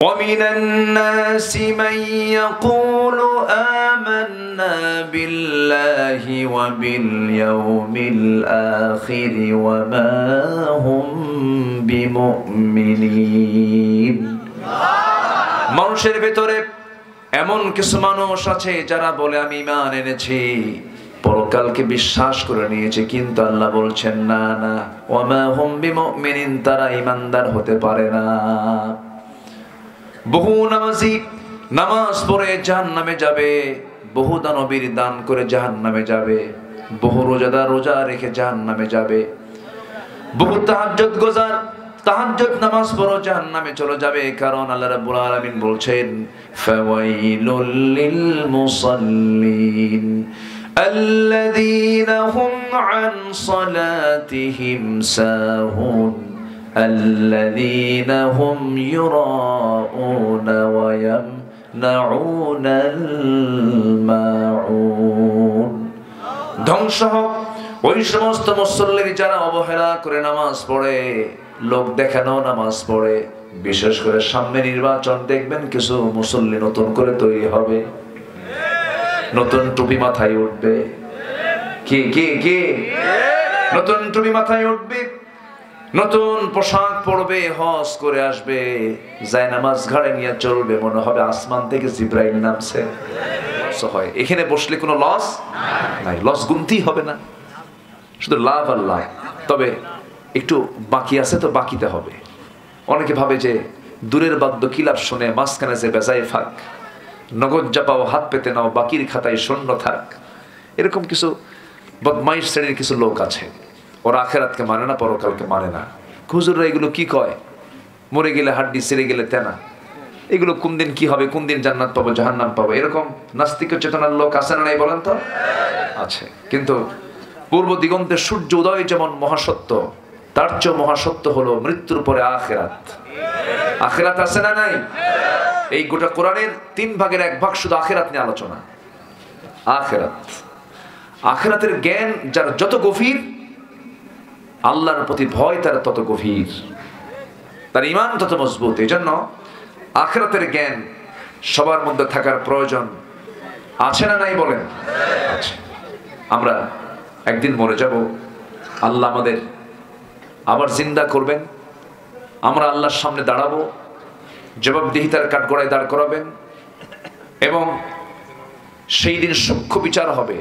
ومن الناس من يقول آمنا بالله وباليوم الآخر وما هم بمؤمنين মানুষের ভিতরে এমন কিছু মানুষ আছে যারা বলে আমি ঈমান এনেছি, পরকালকে বিশ্বাস করে নিয়েছে, কিন্তু আল্লাহ বলছেন না না, ওয়ামা হুম বিমুমিনিন, তারা ঈমানদার হতে পারে না। বহু নামাজি নামাজ পড়ে জাহান্নামে যাবে, বহু দানবীর দান করে জাহান্নামে যাবে, বহু রোজাদার রোজা রেখে জাহান্নামে যাবে, বহু তাহাজ্জুদ গোজার তাহাজ্জুদ নামাজ পড়ো জাহান্নামে চলে যাবে। কারণ আল্লাহ রাব্বুল আলামিন বলছেন ফাওয়াইলুল লিল মুসাল্লিন আল্লাযীনা হুম আন সালাতিহিম সাহুন আল্লাযীনা হুম ইউরাউনা ওয়া ইয়ামনাউনাল মাউন। ধ্বংস হোক ওই সমস্ত মুসল্লি যারা অবহেলা করে নামাজ পড়ে, লোক দেখানো নামাজ পড়ে। বিশেষ করে সামনে নির্বাচন, দেখবেন কিছু মুসল্লি নতুন করে তৈরি হবে, নতুন টুপি মাথায় উঠবে। কি কি কি নতুন টুপি মাথায় উঠবে, নতুন পোশাক পরবে, হজ করে আসবে, যায় নামাজ ঘাড়ে নিয়ে চলবে, মনে হবে আসমান থেকে জিব্রাইল নামছে। হয় এখানে বসলে কোনো লস নাই, লস গুনতেই হবে না, শুধু লাভ আর লাভ। তবে একটু বাকি আছে তো বাকিতে হবে। অনেকে ভাবে যে দূরের বাদ্য কি লাভ শুনে, মাঝখানে যে বেজায় ফাঁক, নগদ জাপাও হাত পেতে নাও, বাকির খাতায় শূন্য থাক। এরকম কিছু বদমাইশ শ্রেণীর কিছু লোক আছে, ওরা আখেরাতকে মানে না, পরকালকে মানে না। হুজুররা এগুলো কি কয়, মরে গেলে হাড্ডি, ছেড়ে গেলে তেনা, এগুলো কোন দিন কি হবে, কোন দিন জান্নাত পাবো জাহান্নাম পাবো, এরকম নাস্তিক চেতনার লোক আছে না নাই বলেন তো? আছে। কিন্তু পূর্ব দিগন্তের সূর্য উদয় যেমন মহাসত্য, তার চেয়ে মহাসত্য হলো মৃত্যুর পরে আখিরাত। আখিরাত আছে না নাই? এই গোটা কোরআনের 3 ভাগের 1 ভাগ শুধু আখিরাত নিয়ে আলোচনা। আখিরাত, আখিরাতের জ্ঞান যার যত গভীর, আল্লাহর প্রতি ভয় তার তত গভীর, তার ঈমান তত মজবুত। এই জন্য আখিরাতের জ্ঞান সবার মধ্যে থাকার প্রয়োজন আছে না নাই বলেন? আছে। আমরা একদিন মরে যাব, আল্লাহ আমাদের আবার জিন্দা করবেন, আমরা আল্লাহর সামনে দাঁড়াবো, জবাবদিহিতার কাঠগড়ায় দাঁড় করাবেন, এবং সেই দিন সূক্ষ্ম বিচার হবে।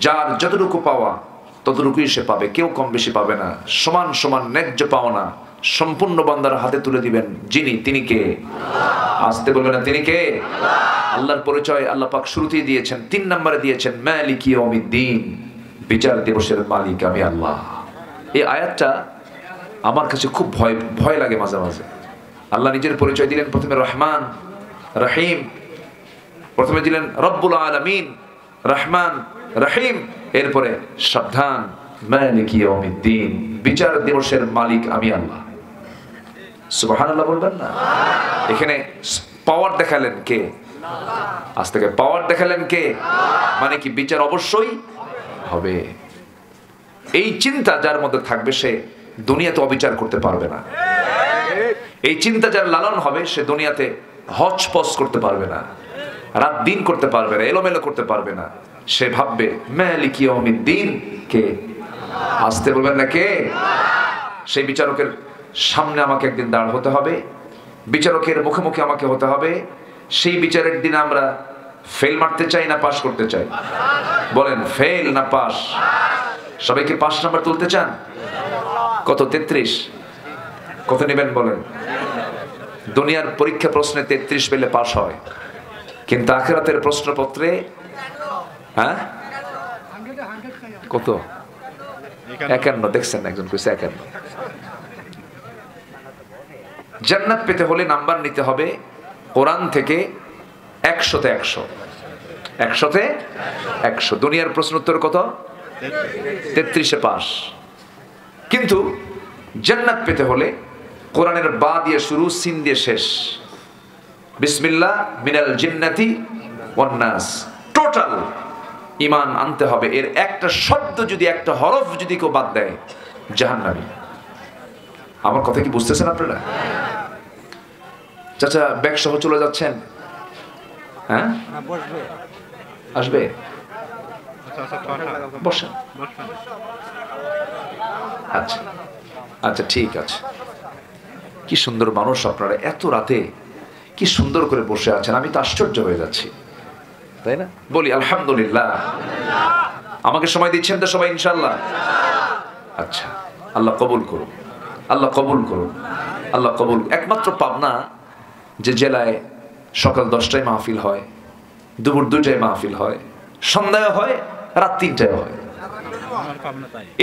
যার যতটুকু পাওয়া ততটুকুই সে পাবে, কেউ কম বেশি পাবে না। সমান সমান ন্যায্য পাওনা সম্পূর্ণ বান্দার হাতে তুলে দিবেন যিনি, তিনি কে? আসতে বলবেন না, তিনি কে? আল্লাহর পরিচয় আল্লাহ পাক শুরুতেই দিয়েছেন, 3 নম্বরে দিয়েছেন মালিকি ইয়াউমিদ্দিন, বিচার দিবসের মালিক আমি আল্লাহ। এই আয়াতটা আমার কাছে খুব ভয় লাগে মাঝে মাঝে। আল্লাহ নিজের পরিচয় দিলেন, প্রথমে রহমান রহিম, প্রথমে দিলেন রব্বুল আলামিন রহমান রহিম, এরপরে সাবধান মালিকি ইয়াউমিদ্দিন, বিচার দিবসের মালিক আমি আল্লাহ। সুবহানাল্লাহ বলবেন না? এখানে পাওয়ার দেখালেন কে? আজ থেকে পাওয়ার দেখালেন কে? মানে কি বিচার অবশ্যই হবে। এই চিন্তা যার মধ্যে থাকবে সে দুনিয়াতে অবিচার করতে পারবে না। এই চিন্তা যার লালন হবে সে দুনিয়াতে হজপজ করতে পারবে না, রাত দিন করতে পারবে না, এলোমেলো করতে পারবে না। সে ভাববে মালিকি ইয়াউমিদ্দিন কে? আসতে বলবেন না কে? সেই বিচারকের সামনে আমাকে একদিন দাঁড় হতে হবে, বিচারকের মুখে মুখে আমাকে হতে হবে। সেই বিচারের দিন আমরা ফেল মারতে চাই না পাস করতে চাই? বলেন, ফেল না পাস? সবাইকে 5 নাম্বার তুলতে চান? কত? 33। কত নেবেন বলেন? দুনিয়ার পরীক্ষা প্রশ্নে 33 পেলে পাস হয়, কিন্তু আখিরাতের প্রশ্নপত্রে কত? 51। দেখছেন, একজন কইছে 51। জান্নাত পেতে হলে নাম্বার নিতে হবে কোরআন থেকে 100-তে 100, 100-তে 100। দুনিয়ার প্রশ্ন উত্তর কত? 33-এ পাস। কিন্তু জান্নাত পেতে হলে কোরআনের বা দিয়ে শুরু, সিন দিয়ে শেষ, বিসমিল্লাহ মিনাল জিন্নাতি ওয়ান নাস, টোটাল ঈমান আনতে হবে। এর একটা শব্দ যদি, একটা হরফ যদি কেউ বাদ দেয়, জাহান্নামী। আমার কথা কি বুঝতেছেন আপনারা? চাচা ব্যাগ সহ চলে যাচ্ছেন? হ্যাঁ, আসবে, বসেন। আচ্ছা আচ্ছা, ঠিক আছে। কি সুন্দর মানুষ আপনারা, এত রাতে কি সুন্দর করে বসে আছেন, আমি তো আশ্চর্য হয়ে যাচ্ছি, তাই না? বলি আলহামদুলিল্লাহ। আমাকে সময় দিচ্ছেন তো সবাই ইনশাআল্লাহ? আচ্ছা, আল্লাহ কবুল করুন, আল্লাহ কবুল করুন, আল্লাহ কবুল। একমাত্র পাবনা যে জেলায় সকাল 10টায় মাহফিল হয়, দুপুর 2টায় মাহফিল হয়, সন্ধ্যায় হয়, রাত 3টায় হয়।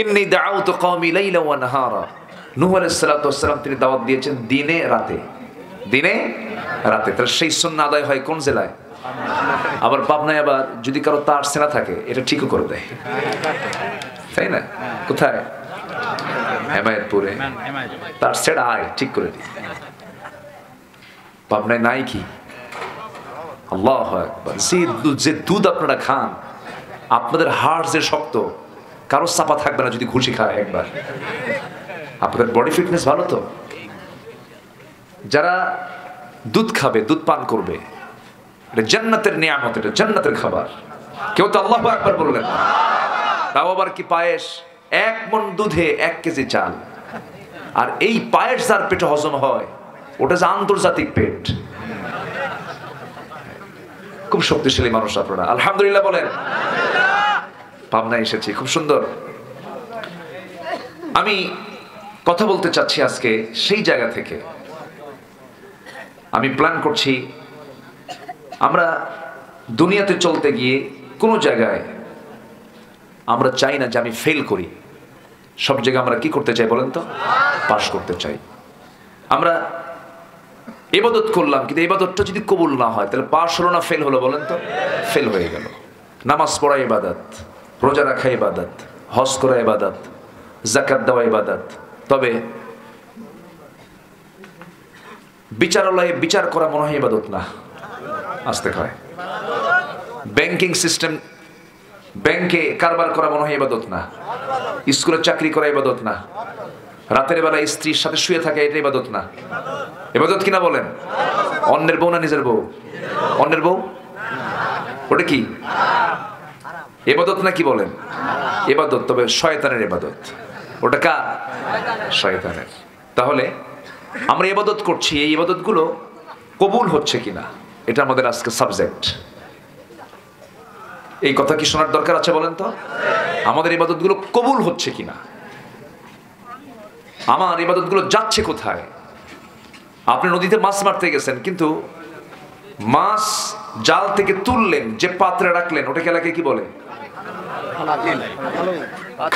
ইন্নী দাউতু কওমি লাইলা ওয়া নাহারা। নূহ আলাইহিস সালাতু ওয়াস সালাম তিনি দাওয়াত দিয়েছেন দিনে রাতে, দিনে রাতে। তাহলে সেই সুন্নাহ আদায় হয় কোন জেলায়? আবার পাবনায় আবার যদি কারো তার সেনা থাকে এটা ঠিকও করে দেয়, তাই না? কোথায়? হেমায়েতপুরে তার সেটা আয় ঠিক করে দিই। পাবনায় নাই কি? আল্লাহু আকবার। যে দুধ আপনারা খান, আপনাদের হাড় যে শক্ত, কারো চাপা থাকবে না যদি ঘুষি খায় একবার। আপনাদের বডি ফিটনেস ভালো তো? যারা দুধ খাবে, দুধ পান করবে, এটা জান্নাতের নিয়ামত, এটা জান্নাতের খাবার। কেউ তো আল্লাহু আকবার বললেন না। তাও আবার কি পায়েস? 1 মণ দুধে 1 কেজি চাল। আর এই পায়েস যার পেটে হজম হয়, ওটা যে আন্তর্জাতিক পেট। খুব শক্তিশালী মানুষ আপনারা, আলহামদুলিল্লাহ বলেন। পাবনায় এসেছি, খুব সুন্দর। আমি কথা বলতে চাচ্ছি আজকে সেই জায়গা থেকে। আমি প্ল্যান করছি, আমরা দুনিয়াতে চলতে গিয়ে কোনো জায়গায় আমরা চাই না যে আমি ফেল করি। সব জায়গায় আমরা কি করতে চাই বলেন তো? পাস করতে চাই। আমরা ইবাদত করলাম, কিন্তু ইবাদতটা যদি কবুল না হয় তাহলে পাস হলো না ফেল হলো বলেন তো? ফেল হয়ে গেল। নামাজ পড়া ইবাদত, রোজা রাখা ইবাদত, হজ করা ইবাদত, যাকাত দেওয়া ইবাদত। তবে বিচারালয়ে বিচার করা মনে হয় ইবাদত না, আসতে হয়। ব্যাংকিং সিস্টেম, ব্যাংকে কারবার করা মনে হয় ইবাদত না। স্কুলে চাকরি করা ইবাদত না। রাতের বেলা স্ত্রীর সাথে শুয়ে থাকা এটা ইবাদত না। ইবাদত কিনা বলেন? অন্যের বউ না নিজের বউ? অন্যের বউ, ওটা কি ইবাদত না? কি বলেন? ইবাদত, তবে শয়তানের ইবাদত। ওটা কার? শয়তানের। তাহলে আমরা ইবাদত করছি, এই ইবাদতগুলো কবুল হচ্ছে কিনা এটা আমাদের আজকে সাবজেক্ট। এই কথা কি শোনার দরকার আছে বলেন তো? আমাদের ইবাদতগুলো কবুল হচ্ছে কিনা, আমার ইবাদতগুলো যাচ্ছে কোথায়? আপনি নদীতে মাছ মারতে গেছেন, কিন্তু মাছ জাল থেকে তুললেন, যে পাত্রে রাখলেন ওটাকে এলাকায় কি বলে?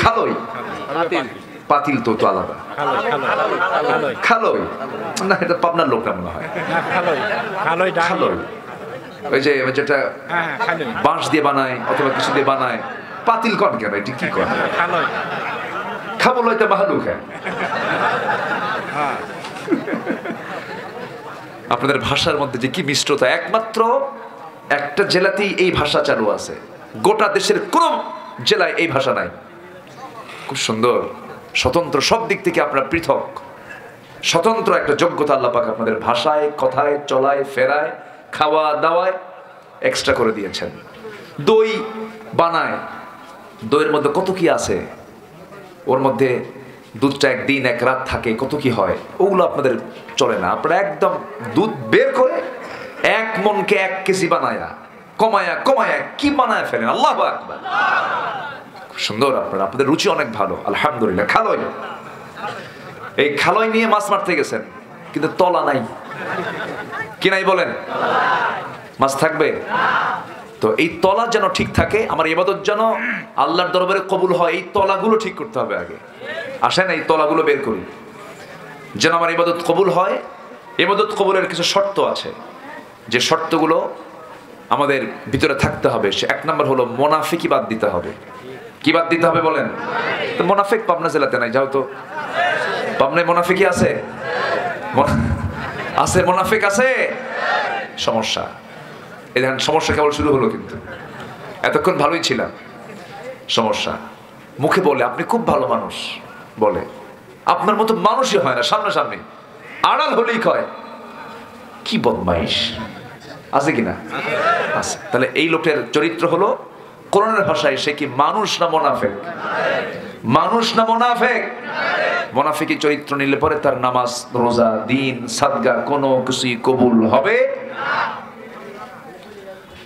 খালই। পাতিল তো আলাদা। খালই না, এটা পাবনার লোকটা মনে হয়। খালই ওই যে যেটা বাঁশ দিয়ে বানায় অথবা কিছু দিয়ে বানায়। পাতিল কন কেন? এটি কি করে? খাবো লইতে বাহালু খায়। আপনাদের ভাষার মধ্যে যে কি মিষ্টতা! একমাত্র একটা জেলাতেই এই ভাষা চালু আছে, গোটা দেশের কোন জেলায় এই ভাষা নাই। খুব সুন্দর, স্বতন্ত্র, সব দিক থেকে আপনারা পৃথক, স্বতন্ত্র একটা যোগ্যতা আল্লাহ পাক আপনাদের ভাষায়, কথায়, চলায়, ফেরায়, খাওয়া দাওয়ায় এক্সট্রা করে দিয়েছেন। দই বানায়, দইয়ের মধ্যে কত কি আছে, ওর মধ্যে দুধটা একদিন এক রাত থাকে, কত কি হয়, ওগুলো আপনাদের চলে না। আপনারা একদম দুধ বের করে 1 মণকে 1 কেজি বানায়া কমায়া কমায়া কি বানায় ফেলেন। আল্লাহু আকবার। সুন্দর, আপনারা, আপনাদের রুচি অনেক ভালো, আলহামদুলিল্লাহ। খালই, এই খালই নিয়ে মাছ মারতে গেছেন, কিন্তু তলা নাই। কি নাই বলেন? মাছ থাকবে তো এই তলা যেন ঠিক থাকে, আমার ইবাদত যেন আল্লাহর দরবারে কবুল হয়, এই তলাগুলো ঠিক করতে হবে আগে। আসেন এই তলাগুলো বের করি, যেন আমার ইবাদত কবুল হয়। ইবাদত কবুলের কিছু শর্ত আছে, যে শর্তগুলো আমাদের ভিতরে থাকতে হবে। সে 1 নম্বর হলো মুনাফিকি বাদ দিতে হবে। কি বাদ দিতে হবে বলেন? তো মুনাফিক পাবনা জেলাতে নাই, যাও তো। পাবনায় মুনাফিকি আছে? আছে, মুনাফিক আছে। সমস্যা, এই দেখেন সমস্যা কেবল শুরু হলো, কিন্তু এতক্ষণ ভালোই ছিলাম। সমস্যা, মুখে বলে আপনি খুব ভালো মানুষ, বলে আপনার মতো মানুষই হয় না সামনাসামনি, আড়াল হলেই কয় কি বদমাইশ, আছে কিনা? আছে। তাহলে এই লোকের চরিত্র হলো কোরআনের ভাষায় সে কি মানুষ না মুনাফিক? মানুষ না মুনাফিক? মুনাফিকি চরিত্র নিলে পরে তার নামাজ, রোজা, দিন, সাদকা কোনো কিছুই কবুল হবে না।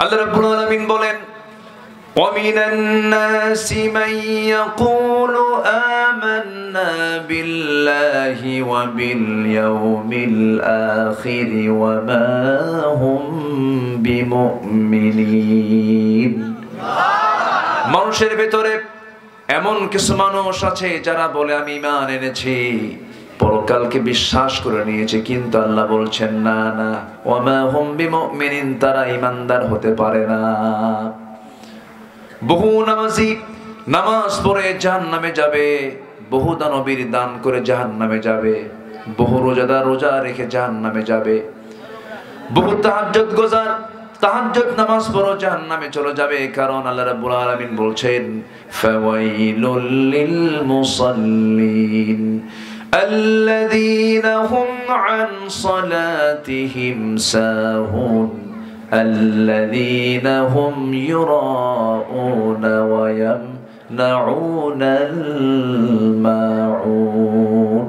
আল্লাহ রাব্বুল আলামিন বলেন, وَمِنَ النَّاسِ مَن يَقُولُ آمَنَّا بِاللَّهِ وَبِالْيَوْمِ الْآخِرِ وَمَا هُمْ بِمُؤْمِنِينَ। মানুষের ভেতরে এমন কিছু মানুষ আছে যারা বলে আমি ঈমান এনেছি, পরকালকে বিশ্বাস করে নিয়েছে, কিন্তু আল্লাহ বলছেন না না, ওয়ামা হুম বিমুমিনিন, তারা ঈমানদার হতে পারে না। বহু নামাজি নামাজ পড়ে জাহান্নামে যাবে, বহু দানবীর দান করে জাহান্নামে যাবে, বহু রোজাদার রোজা রেখে জাহান্নামে যাবে, বহু তাহাজ্জুদ গোজার তাহাজ্জুদ নামাজ পড়ো জাহান্নামে চলে যাবে। কারণ আল্লাহ রাব্বুল আলামিন বলছেন, ফাওয়াইলুল লিল মুসাল্লিন আল্লাযীনা হুম আন সালাতিহিম সাহুন আল্লাযীনা হুম ইউরাউনা ওয়া ইয়ামনাউনাল মাউন।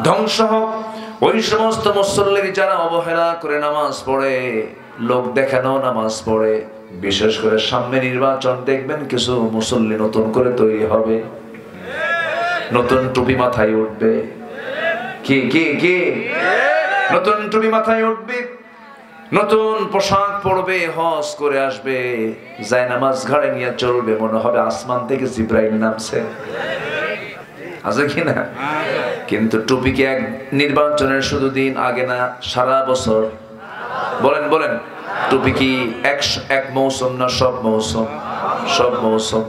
ধ্বংস হোক ওই সমস্ত মুসল্লি যারা অবহেলা করে নামাজ পড়ে, লোক দেখানো নামাজ পড়ে। বিশেষ করে সামনে নির্বাচন, দেখবেন কিছু মুসল্লি নতুন করে তৈরি হবে, নতুন টুপি মাথায় উঠবে। কি কি কি? নতুন টুপি মাথায় উঠবে, নতুন পোশাক পরবে, হজ করে আসবে, যায় নামাজ ঘাড়ে নিয়ে চলবে, মনে হবে আসমান থেকে জিব্রাইল নামছে, আছে কি না? কিন্তু টুপি কি এক নির্বাচনের শুধু দিন আগে না, সারা বছর? বলেন বলেন, টুপি কি এক মৌসুম না সব মৌসুম? সব মৌসুম।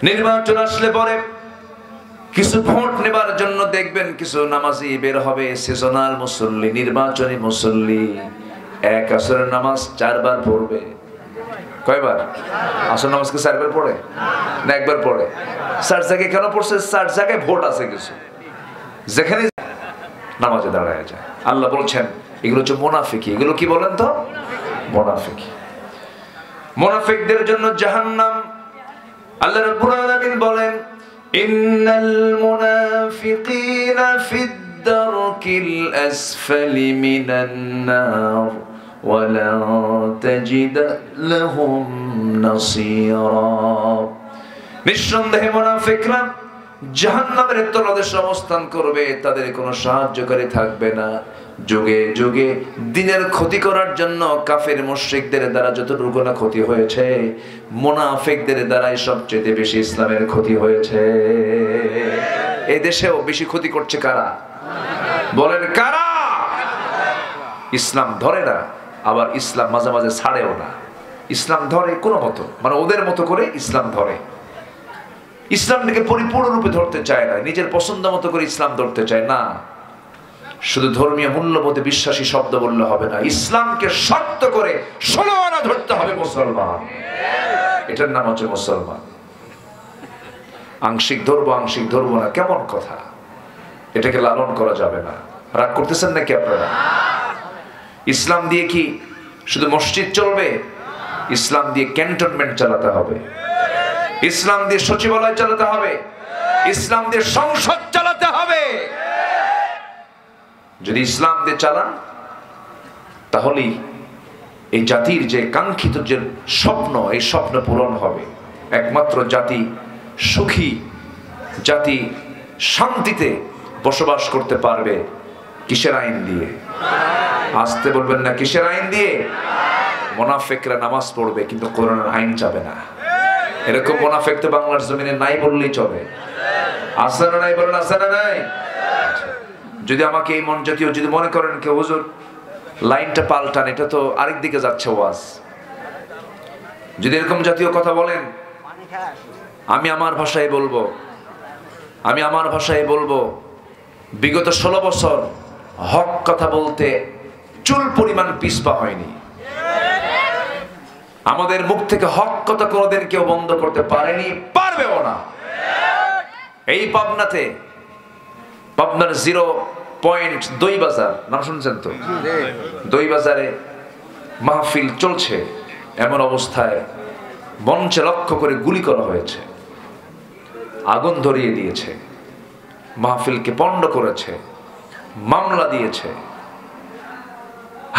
নির্বাচন আসলে পরে কিছু ভোট নেবার জন্য দেখবেন কিছু নামাজি বের হবে, সিজনাল মুসল্লি, নির্বাচনী মুসল্লি। এক আসরের নামাজ 4 বার পড়বে। কয়বার? আসর নামাজ কি 4 বার পড়ে না একবার পড়ে? 4 জায়গায় কেন পড়ছে? 4 জায়গায় ভোট আছে কিছু, যেখানে নামাজে দাঁড়ায় যায়। আল্লাহ বলছেন এগুলো হচ্ছে মুনাফিকি। এগুলো কি বলেন তো? মুনাফিকি। মুনাফিকদের জন্য জাহান্নাম। আল্লাহ রাব্বুল আলামিন বলেন, ইন্নাল মুনাফিকিনা ফিদ দারকিল আসফালি মিনান নার ওয়া লা তাজিদ লাহুম নাসীরা। নিঃসন্দেহে মুনাফিকরা জাহান্নামের তলদেশে অবস্থান করবে, তাদের কোনো সাহায্যকারী থাকবে না। যুগে যুগে দিনের ক্ষতি করার জন্য কাফের মুশরিকদের দ্বারা যতটুকু না ক্ষতি হয়েছে, মুনাফিকদের দ্বারাই সবচেয়ে বেশি ইসলামের ক্ষতি হয়েছে। এই দেশেও বেশি ক্ষতি করছে কারা? বলেন কারা? ইসলাম ধরে না, আবার ইসলাম মাঝে মাঝে ছাড়েও না। ইসলাম ধরে কোনো মতো, মানে ওদের মতো করে ইসলাম ধরে। ইসলামটাকে পরিপূর্ণরূপে ধরতে চায় না, নিজের পছন্দ মতো করে ইসলাম ধরতে চায় না। শুধু ধর্মীয় মূল্যবোধে বিশ্বাসী শব্দ বললে হবে না, ইসলামকে শক্ত করে 16 আনা ধরতে হবে মুসলমান। এটার নাম হচ্ছে মুসলমান। আংশিক ধরবো আংশিক ধরবো না, কেমন কথা? এটাকে লালন করা যাবে না। রাগ করতেছেন নাকি আপনারা? ইসলাম দিয়ে কি শুধু মসজিদ চলবে? ইসলাম দিয়ে ক্যান্টনমেন্ট চালাতে হবে, ইসলাম দিয়ে সচিবালয় চালাতে হবে, ইসলাম দিয়ে সংসদ চালাতে হবে। যদি ইসলাম দিয়ে চালান তাহলেই এই জাতির যে কাঙ্ক্ষিত যে স্বপ্ন, এই স্বপ্ন পূরণ হবে। একমাত্র জাতি সুখী, জাতি শান্তিতে বসবাস করতে পারবে কিসের আইন দিয়ে? আসতে বলবেন না, কিসের আইন দিয়ে? মুনাফিকরা নামাজ পড়বে কিন্তু কোরআনের আইন যাবে না। এরকম মুনাফিক তো বাংলার জমিনে নাই বললেই চলে। আছে না নাই? বলেন আছে না নাই? যদি আমাকে এই মন জাতীয় যদি মনে করেন কেউ হুজুর লাইনটা পাল্টান, এটা তো আরেক দিকে যাচ্ছে ওয়াজ, যদি এরকম জাতীয় কথা বলেন, আমি আমার ভাষায় বলবো, আমি আমার ভাষায় বলবো, বিগত 16 বছর হক কথা বলতে চুল পরিমাণ পিছপা হয়নি। আমাদের মুখ থেকে হক কথা কোনোদিন কেউ বন্ধ করতে পারেনি, পারবেও না। এই পাবনাতে, পাবনার 0 পয়েন্ট দই বাজার, নাম শুনছেন তো? দই বাজারে মাহফিল চলছে, এমন অবস্থায় মঞ্চে লক্ষ্য করে গুলি করা হয়েছে, আগুন ধরিয়ে দিয়েছে, মাহফিলকে পণ্ড করেছে, মামলা দিয়েছে,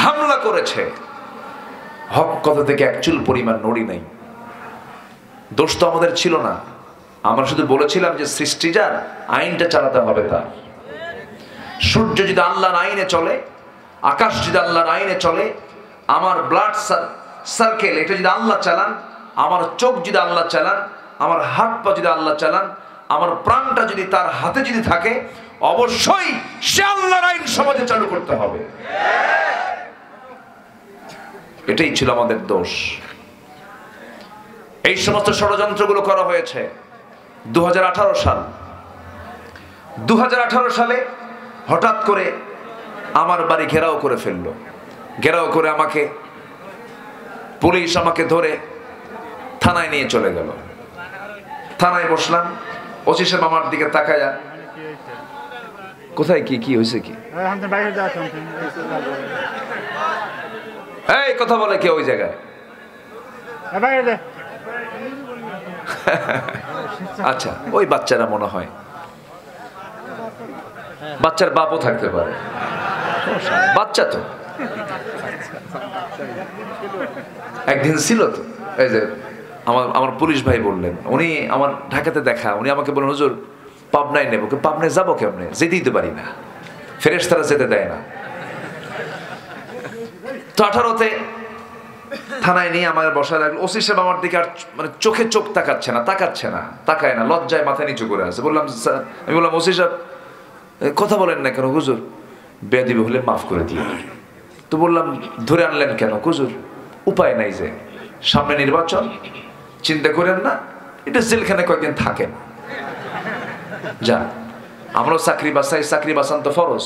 হামলা করেছে। হক কথা থেকে এক চুল পরিমাণ নড়ি নাই। দোষ তো আমাদের ছিল না, আমরা শুধু বলেছিলাম যে সৃষ্টি যার, আইনটা চালাতে হবে তার। সূর্য যদি আল্লাহর আইনে চলে, আকাশ যদি আল্লাহর আইনে চলে, আমার ব্লাড সার্কেল এটা যদি আল্লাহ চালান, আমার চোখ যদি আল্লাহ চালান, আমার হাত পা যদি আল্লাহ চালান, আমার প্রাণটা যদি তার হাতে যদি থাকে, অবশ্যই সে আল্লাহর আইন সমাজে চালু করতে হবে। এটাই ছিল আমাদের দোষ। এই সমস্ত ষড়যন্ত্রগুলো করা হয়েছে 2018 সাল। 2018 সালে হঠাৎ করে আমার বাড়ি ঘেরাও করে ফেললো। ঘেরাও করে আমাকে পুলিশ আমাকে ধরে থানায় নিয়ে চলে গেল। থানায় বসলাম, ওসি সাহেব আমার দিকে তাকায়া, কোথায় কি হয়েছে কি? এই কথা বলে কে ওই জায়গায়? আচ্ছা, ওই বাচ্চারা মনে হয়, বাচ্চার বাপও থাকতে পারে, বাচ্চা তো একদিন ছিল তো। এই যে আমার পুলিশ ভাই বললেন, উনি আমার ঢাকাতে দেখা, উনি আমাকে বললেন হুজুর পাবনায় নেবো। পাবনায় যাবো কেমনে? যেতেই তো পারি না, ফেরেশতারা যেতে দেয় না। তো 18-তে থানায় নিয়ে আমার বসা লাগলো। ওসি সাহেব আমার দিকে আর মানে চোখে চোখ তাকাচ্ছে না, তাকায় না, লজ্জায় মাথা নিচু করে আছে। আমি বললাম ওসি সাহেব কথা বলেন না কেন? হুজুর বেয়াদবি হলে মাফ করে দিও। তো বললাম ধরে আনলেন কেন? হুজুর উপায় নাই, যে সামনে নির্বাচন, চিন্তা করেন না, এটা জেলখানে কয়েকদিন থাকেন, যা আমরাও চাকরি বাঁচাই, চাকরি বাঁচান তো ফরজ।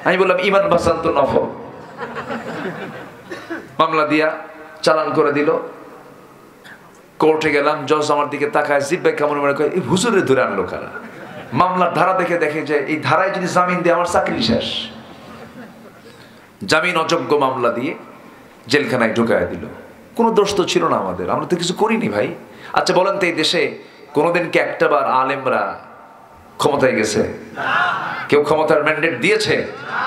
আমি বললাম ইমান বাঁচান তো নফল। মামলা দিয়া চালান করে দিল। কোর্টে গেলাম, জজ আমার দিকে তাকায়, জিব্বাই কেমন মনে করে, এই হুজুরে ধরে আনলো কারা? মামলার ধারা দেখে যে এই ধারায় যদি জামিন দিয়ে আমার চাকরি শেষ। জামিন অযোগ্য মামলা দিয়ে জেলখানায় ঢুকায় দিল। কোনো দোষ তো ছিল না আমাদের, আমরা তো কিছু করিনি ভাই। আচ্ছা বলেন তো, এই দেশে কোনোদিন কি একটাবার আলেমরা ক্ষমতায় গেছে? কেউ ক্ষমতার ম্যান্ডেট দিয়েছে?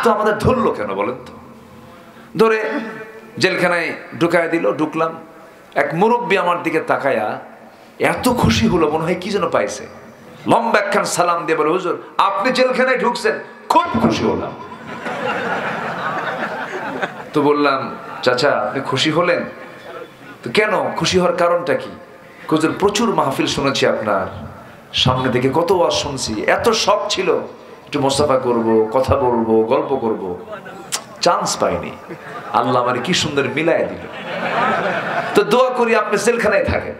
তো আমাদের ধরলো কেন বলেন তো? ধরে জেলখানায় ঢুকায় দিল। ঢুকলাম, এক মুরব্বী আমার দিকে তাকায়া এত খুশি হলো, মনে হয় কি যেন পাইছে। লম্বা একখান সালাম দিয়ে বলে, হুজুর আপনি জেলখানায় ঢুকছেন, খুব খুশি হলাম। তো বললাম চাচা আপনি খুশি হলেন তো কেন? খুশি হওয়ার কারণটা কি? হুজুর প্রচুর মাহফিল শুনেছি আপনার, সামনে থেকে কত ওয়াজ শুনছি, এত শখ ছিল একটু মোসাফা করব, কথা বলবো, গল্প করব, চান্স পাইনি। আল্লাহ আমার কি সুন্দর মিলায় দিল। তো দোয়া করি আপনি জেলখানায় থাকেন।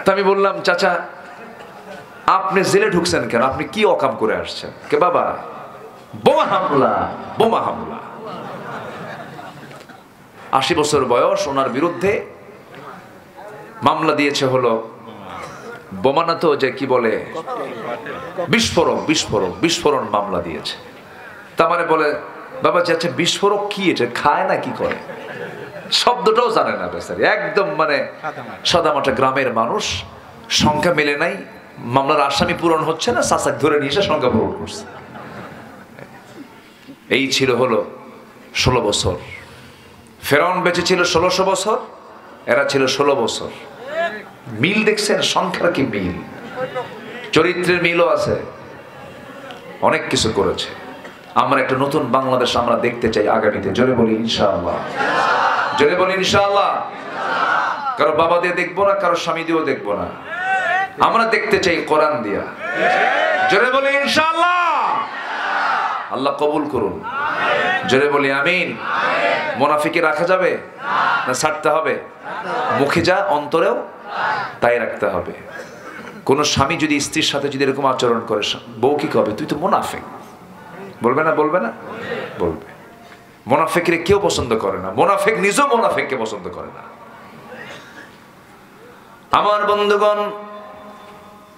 তো আমি বললাম চাচা আপনি জেলে ঢুকছেন কেন? আপনি কি অকাম করে আসছেন? কে বাবা, বোমা হামলা, বোমা হামলা। 80 বছর বয়স, ওনার বিরুদ্ধে মামলা দিয়েছে হলো বোমা না তো, যে কি বলে বিস্ফোরণ মামলা দিয়েছে। তারপরে বলে বাবা চাচা বিস্ফোরক কি, এটা খায় না কি করে? শব্দটাও জানে না বেচারি, একদম মানে সাদামাটা গ্রামের মানুষ। সংখ্যা মেলে নাই, মামলার আসামি পূরণ হচ্ছে না, চাচাক ধরে নিয়ে এসে সংখ্যা পূরণ করছে। এই ছিল হলো 16 বছর। ফেরাউন বেঁচে ছিল 1600 বছর, এরা ছিল 16 বছর। মিল দেখছেন? সংখ্যার কি মিল, চরিত্রের মিলও আছে, অনেক কিছু করেছে। আমরা একটা নতুন বাংলাদেশ আমরা দেখতে চাই আগামীতে। জোরে বলি ইনশাআল্লাহ, জোরে বলি ইনশাআল্লাহ। কারো বাবা দিয়ে দেখবো না, কারো স্বামী দিয়েও দেখবো না, আমরা দেখতে চাই কোরআন দিয়া। জোরে বলি ইনশাআল্লাহ। আল্লাহ কবুল করুন, জোরে বলি আমিন। মুনাফিকি রাখা যাবে না ছাড়তে হবে? মুখে যা অন্তরেও তাই রাখতে হবে। কোন স্বামী যদি স্ত্রীর সাথে যদি এরকম আচরণ করে, বউ কি কবে? তুই তো মুনাফিক বলবে না? বলবে না? বলবে। মুনাফিকরে কেউ পছন্দ করে না, মুনাফিক নিজেও মুনাফিককে পছন্দ করে না। আমার বন্ধুগণ,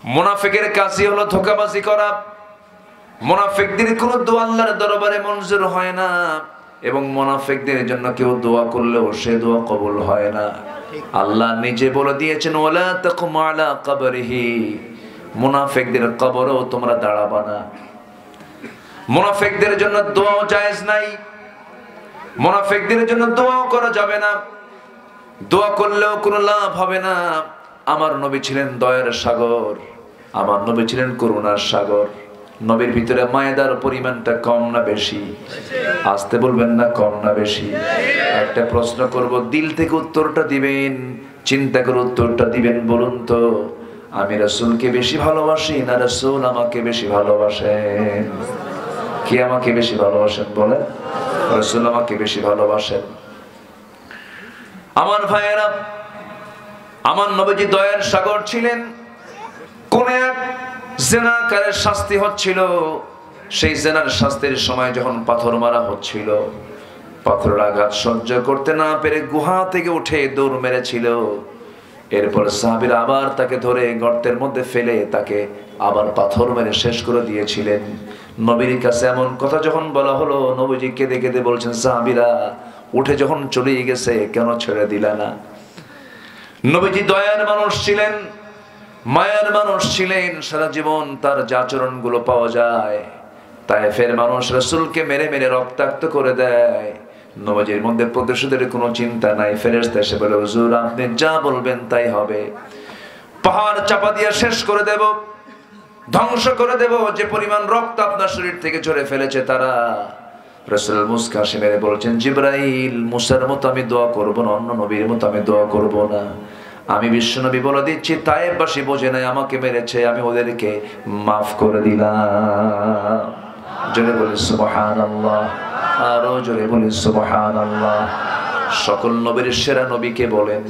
মুনাফিকের কাজই হলো ধোঁকাবাজি করা। মুনাফিকদের কোনো দোয়া আল্লাহর দরবারে মঞ্জুর হয় না, এবং মুনাফিকদের জন্য কেউ দোয়া করলেও সে দোয়া কবুল হয় না। আল্লাহ নিজে বলে দিয়েছেন, ওয়ালা তাকুম আলা কবরিহি, মুনাফিকদের কবরেও তোমরা দাঁড়াবা না। মুনাফিকদের জন্য দোয়া জায়েজ নাই, মুনাফিকদের জন্য দোয়া করা যাবে না, দোয়া করলেও কোনো লাভ হবে না। আমার নবী ছিলেন দয়ার সাগর, আমার নবী ছিলেন করুণার সাগর। নবীর ভিতরে মায়াদার পরিমাণটা কম না বেশি? আসতে বলবেন না, কম না বেশি? একটা প্রশ্ন করব, দিল থেকে উত্তরটা দিবেন, চিন্তা করে উত্তরটা দিবেন। বলুন তো, আমি রাসূলকে বেশি ভালোবাসি না রাসূল আমাকে বেশি ভালোবাসেন? কে আমাকে বেশি ভালোবাসেন বলেন? রাসূল আমাকে বেশি ভালোবাসেন। আমার ভাইয়েরা, আমার নবীজি দয়ার সাগর ছিলেন। কোন এক জিনাকারের শাস্তি হচ্ছিল, সেই জিনার শাস্তির সময় যখন পাথর মারা হচ্ছিল, পাথরের আঘাত সহ্য করতে না পেরে গুহা থেকে উঠে দৌড় মেরেছিল। এরপর সাহাবীরা আবার তাকে ধরে গর্তের মধ্যে ফেলে তাকে আবার পাথর মেরে শেষ করে দিয়েছিলেন। নবীর কাছে এমন কথা যখন বলা হলো, নবীজি কেঁদে কেঁদে বলছেন, সাহাবীরা উঠে যখন চলে গেছে কেন ছেড়ে দিলা না? নবীজি দয়ার মানুষ ছিলেন, মায়ার মানুষ ছিলেন। সারা জীবন তার যে আচরণগুলো পাওয়া যায়, তায়েফের মানুষ রাসূলকে মেরে মেরে রক্তাক্ত করে দেয়। নবীজির মধ্যে প্রতিশোধের কোনো চিন্তা নাই। ফেরেশতা এসে বলে, হুজুর আপনি যা বলবেন তাই হবে, পাহাড় চাপা দিয়ে শেষ করে দেব, ধ্বংস করে দেব যে পরিমাণ রক্ত আপনার শরীর থেকে ঝরে ফেলেছে তারা। রাসূল মুস্কা হাসি মেরে বলছেন, জিবরাইল, মুসার মতো আমি দোয়া করব না, অন্য নবীর মতো আমি দোয়া করব না। আমি বিশ্বনবী বলে দিচ্ছি, তায়েফবাসী বোঝে নাই আমাকে মেরেছে, আমি ওদেরকে মাফ করে দিলাম। জোরে বলি সুবহানাল্লাহ, আরো জোরে বলি সুবহানাল্লাহ। সকল নবীর সেরা নবীকে বলেন?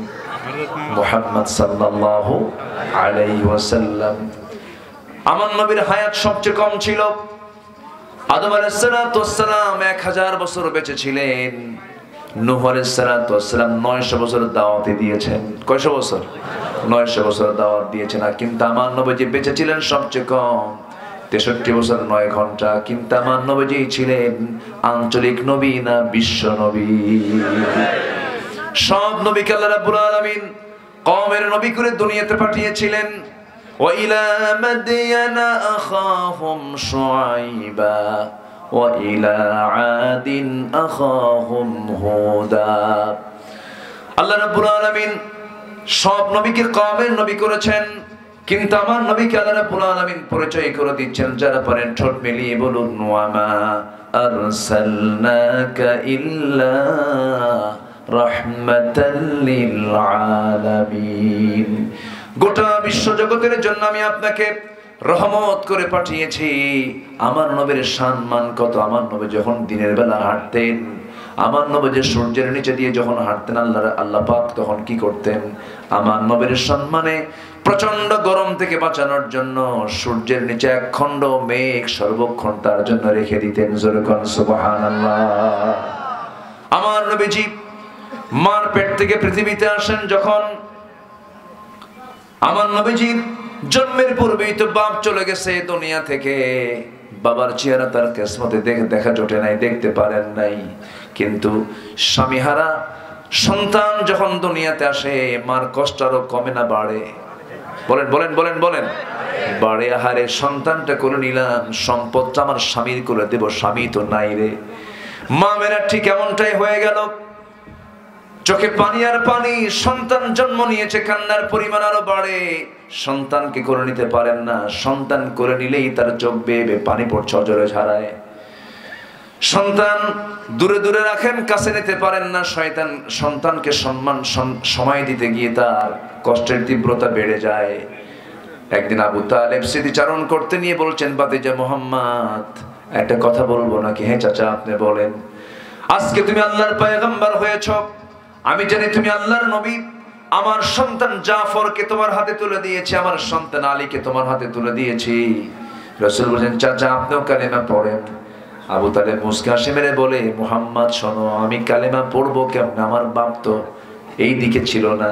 মুহাম্মদ সাল্লাল্লাহু আলাইহি ওয়াসাল্লাম। আমার নবীর হায়াত সবচেয়ে কম ছিল। আদম আলাইহিস সালাতু ওয়াস সালাম 1000 বছর বেঁচে ছিলেন। নূহ আলাইহিস সালাতু ওয়াস সালাম 900 বছর দাওয়াত দিয়েছেন। কয়শো বছর? 900 বছর দাওয়াত দিয়েছেন। কিন্তু আমার নবীজি বেঁচে ছিলেন সবচেয়ে কম, 63 বছর 9 ঘন্টা। কিন্তু আমার নবীজি ছিলেন আঞ্চলিক নবী না বিশ্ব নবী? সব নবীকে আল্লাহ রাব্বুল আলামিন কওমের নবী করে দুনিয়াতে পাঠিয়েছিলেন। وإلى مدين أخاهم شعيبا وإلى عاد أخاهم هودا। আল্লাহ রাব্বুল আলামিন সব নবীকে কওমের নবী করেছেন, কিন্তু আমার নবীকে আল্লাহ রাব্বুল আলামিন পরিচয় করে দিচ্ছেন। যারা পারেন ঠোঁট মিলিয়ে বলুন, ওয়া মা আরসালনাকা ইল্লা রাহমাতাল লিল আলামিন। গোটা বিশ্ব জগতের জন্য আমি আপনাকে রহমত করে পাঠিয়েছি। আমার নবীর সম্মান কত! আমার নবী যখন দিনের বেলা হাঁটতেন, আমার নবী যে সূর্যের নিচে দিয়ে যখন হাঁটতেন, আল্লাহ পাক তখন কি করতেন? আমার নবীর সম্মানে প্রচন্ড গরম থেকে বাঁচানোর জন্য সূর্যের নিচে এক খণ্ড মেঘ সর্বক্ষণ তার জন্য রেখে দিতেন। জোরে কোন সুবহানাল্লাহ। আমার নবীজি মার পেট থেকে পৃথিবীতে আসেন যখন, আমার নবীজির জন্মের পূর্বেই তো বাপ চলে গেছে দুনিয়া থেকে। বাবার চেহারা তার কিসমতে দেখা জোটে নাই, দেখতে পারেন নাই। কিন্তু স্বামীহারা সন্তান যখন দুনিয়াতে আসে, মার কষ্ট আরো কমে না বাড়ে? বলেন বলেন বলেন বলেন। বাড়ে। আহারে, সন্তানটা করে নিলাম, সম্পদটা আমার স্বামীর করে দেব, স্বামী তো নাই রে। মা মেয়েরা ঠিক এমনটাই হয়ে গেল। চোখে পানি আর পানি। সন্তান জন্ম নিয়েছে, কান্নার পরিমাণ আরো বাড়ে। সন্তানকে করে নিতে পারেন না, সন্তান করে নিলেই তার চোখ বেয়ে বেয়ে পানি পড়ছে, অজরে ঝাড়ায়। সন্তান দূরে দূরে রাখেন, কাছে নিতে পারেন না। শয়তান সন্তানকে সময় দিতে গিয়ে তার কষ্টের তীব্রতা বেড়ে যায়। একদিন আবু তালেব স্মৃতিচারণ করতে নিয়ে বলছেন, ভাতিজা মুহাম্মদ, একটা কথা বলবো নাকি? হ্যাঁ চাচা, আপনি বলেন। আজকে তুমি আল্লাহর পয়গম্বর হয়েছ, আমি জানি তুমি আল্লাহর নবী। আমার সন্তান জাফরকে তোমার হাতে তুলে দিয়েছি, আমার সন্তান আলীকে তোমার হাতে তুলে দিয়েছি। রাসূল বলেন, চাচা আপনিও কালেমা পড়েন। আবু তালেব মুস্কি হাসি মেরে বলে, মুহাম্মদ শোনো, আমি কালেমা পড়বো কেমন? আমার বাপ তো এই দিকে ছিল না।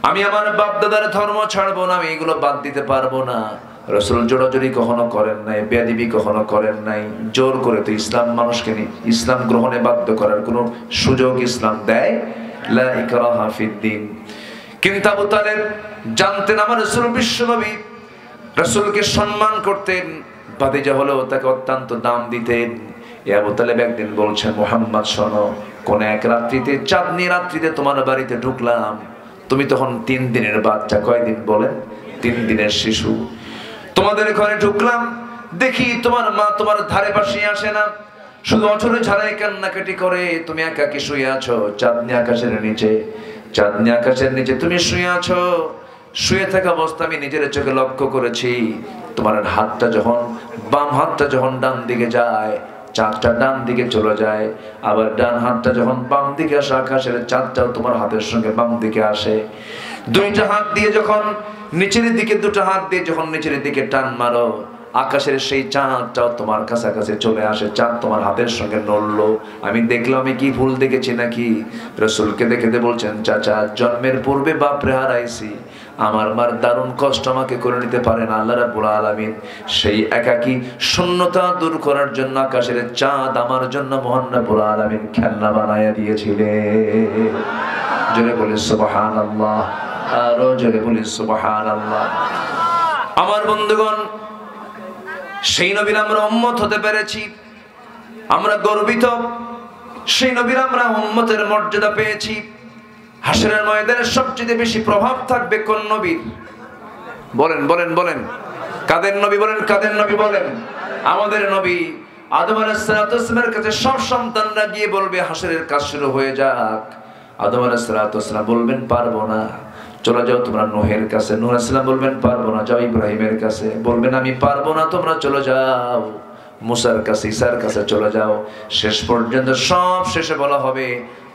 আমি আমার বাপ দাদার ধর্ম ছাড়বো না, আমি এগুলো বাদ দিতে পারবো না। রাসূল জোরাজুরি কখনো করেন নাই, বেয়াদবি কখনো করেন নাই। জোর করে তো ইসলাম মানুষকে ইসলাম গ্রহণে বাধ্য করার কোনো সুযোগ ইসলাম দেয় লা ইকরাহা ফিদ্দিন। কিন্তু আবু তালেব জানতেন আমার রাসূল বিশ্বনবী, রাসূলকে সম্মান করতেন, ভাতিজা হলেও তাকে অত্যন্ত দাম দিতেন। আবু তালেব একদিন বলছেন, মুহাম্মদ শোনো, কোন এক রাত্রিতে, চাঁদনি রাত্রিতে তোমার বাড়িতে ঢুকলাম, তুমি তখন 3 দিনের বাচ্চা। কয়দিন বলেন? 3 দিনের শিশু। তোমাদের ঘরে ঢুকলাম, দেখি তোমার মা তোমার ধারে পাশে আসে না, শুধু অঝরে ঝাড়াই কান্নাকাটি করে। তুমি একাকি শুয়ে আছো চাঁদনি আকাশের নিচে, চাঁদনি আকাশের নিচে তুমি শুয়ে আছো। শুয়ে থাকা অবস্থা আমি নিজের চোখে লক্ষ্য করেছি, তোমার হাতটা যখন, বাম হাতটা যখন ডান দিকে যায়, চাঁদটা ডান দিকে চলে যায়, আবার ডান হাতটা যখন বাম দিকে আসে, আকাশের চাঁদটাও তোমার হাতের সঙ্গে বাম দিকে আসে। দুইটা হাত দিয়ে যখন নিচের দিকে, দুটো হাত দিয়ে যখন নিচের দিকে টান মারো, আকাশের সেই চাঁদটাও তোমার কাছাকাছি চলে আসে, চাঁদ তোমার হাতের সঙ্গে নড়লো। আমি দেখলাম আমি কি ভুল দেখেছি নাকি? রাসূলকে দেখে বলছেন, চাচা, জন্মের পূর্বে বাপরে হারাইছি, আমার মার দারুণ কষ্ট আমাকে করে নিতে পারে না। আল্লাহ রাব্বুল আলামিন সেই একাকী শূন্যতা দূর করার জন্য আকাশের চাঁদ আমার জন্য মহান রাব্বুল আলামিন খেলনা বানায়া দিয়েছিলেন। জোরে বলি সুবহানাল্লাহ, আরো জোরে বলি সুবহানাল্লাহ। আমার বন্ধুগণ, সেই নবীর আমরা উম্মত হতে পেরেছি, আমরা গর্বিত। সেই নবীর আমরা উম্মতের মর্যাদা পেয়েছি। হাশরের ময়দানে সবচেয়ে বেশি প্রভাব থাকবে কোন নবীর? বলেন বলেন বলেন, কাদের নবী বলেন? কাদের নবী বলেন? আমাদের নবী আদম আলাইহিস সালামের কাছে সব সন্তানরা গিয়ে বলবে, হাশরের কাজ শুরু হয়ে যাক। আদম আলাইহিস সালাম বলবেন, পারবো না, চলে যাও তোমরা নূহের কাছে। নূহ আলাইহিস সালাম বলবেন, পারবো না, যাও ইব্রাহিমের কাছে। বলবেন, আমি পারবো না, তোমরা চলে যাও মুসার কাছে, ঈসার কাছে চলে যাও। শেষ পর্যন্ত সব শেষে বলা হবে,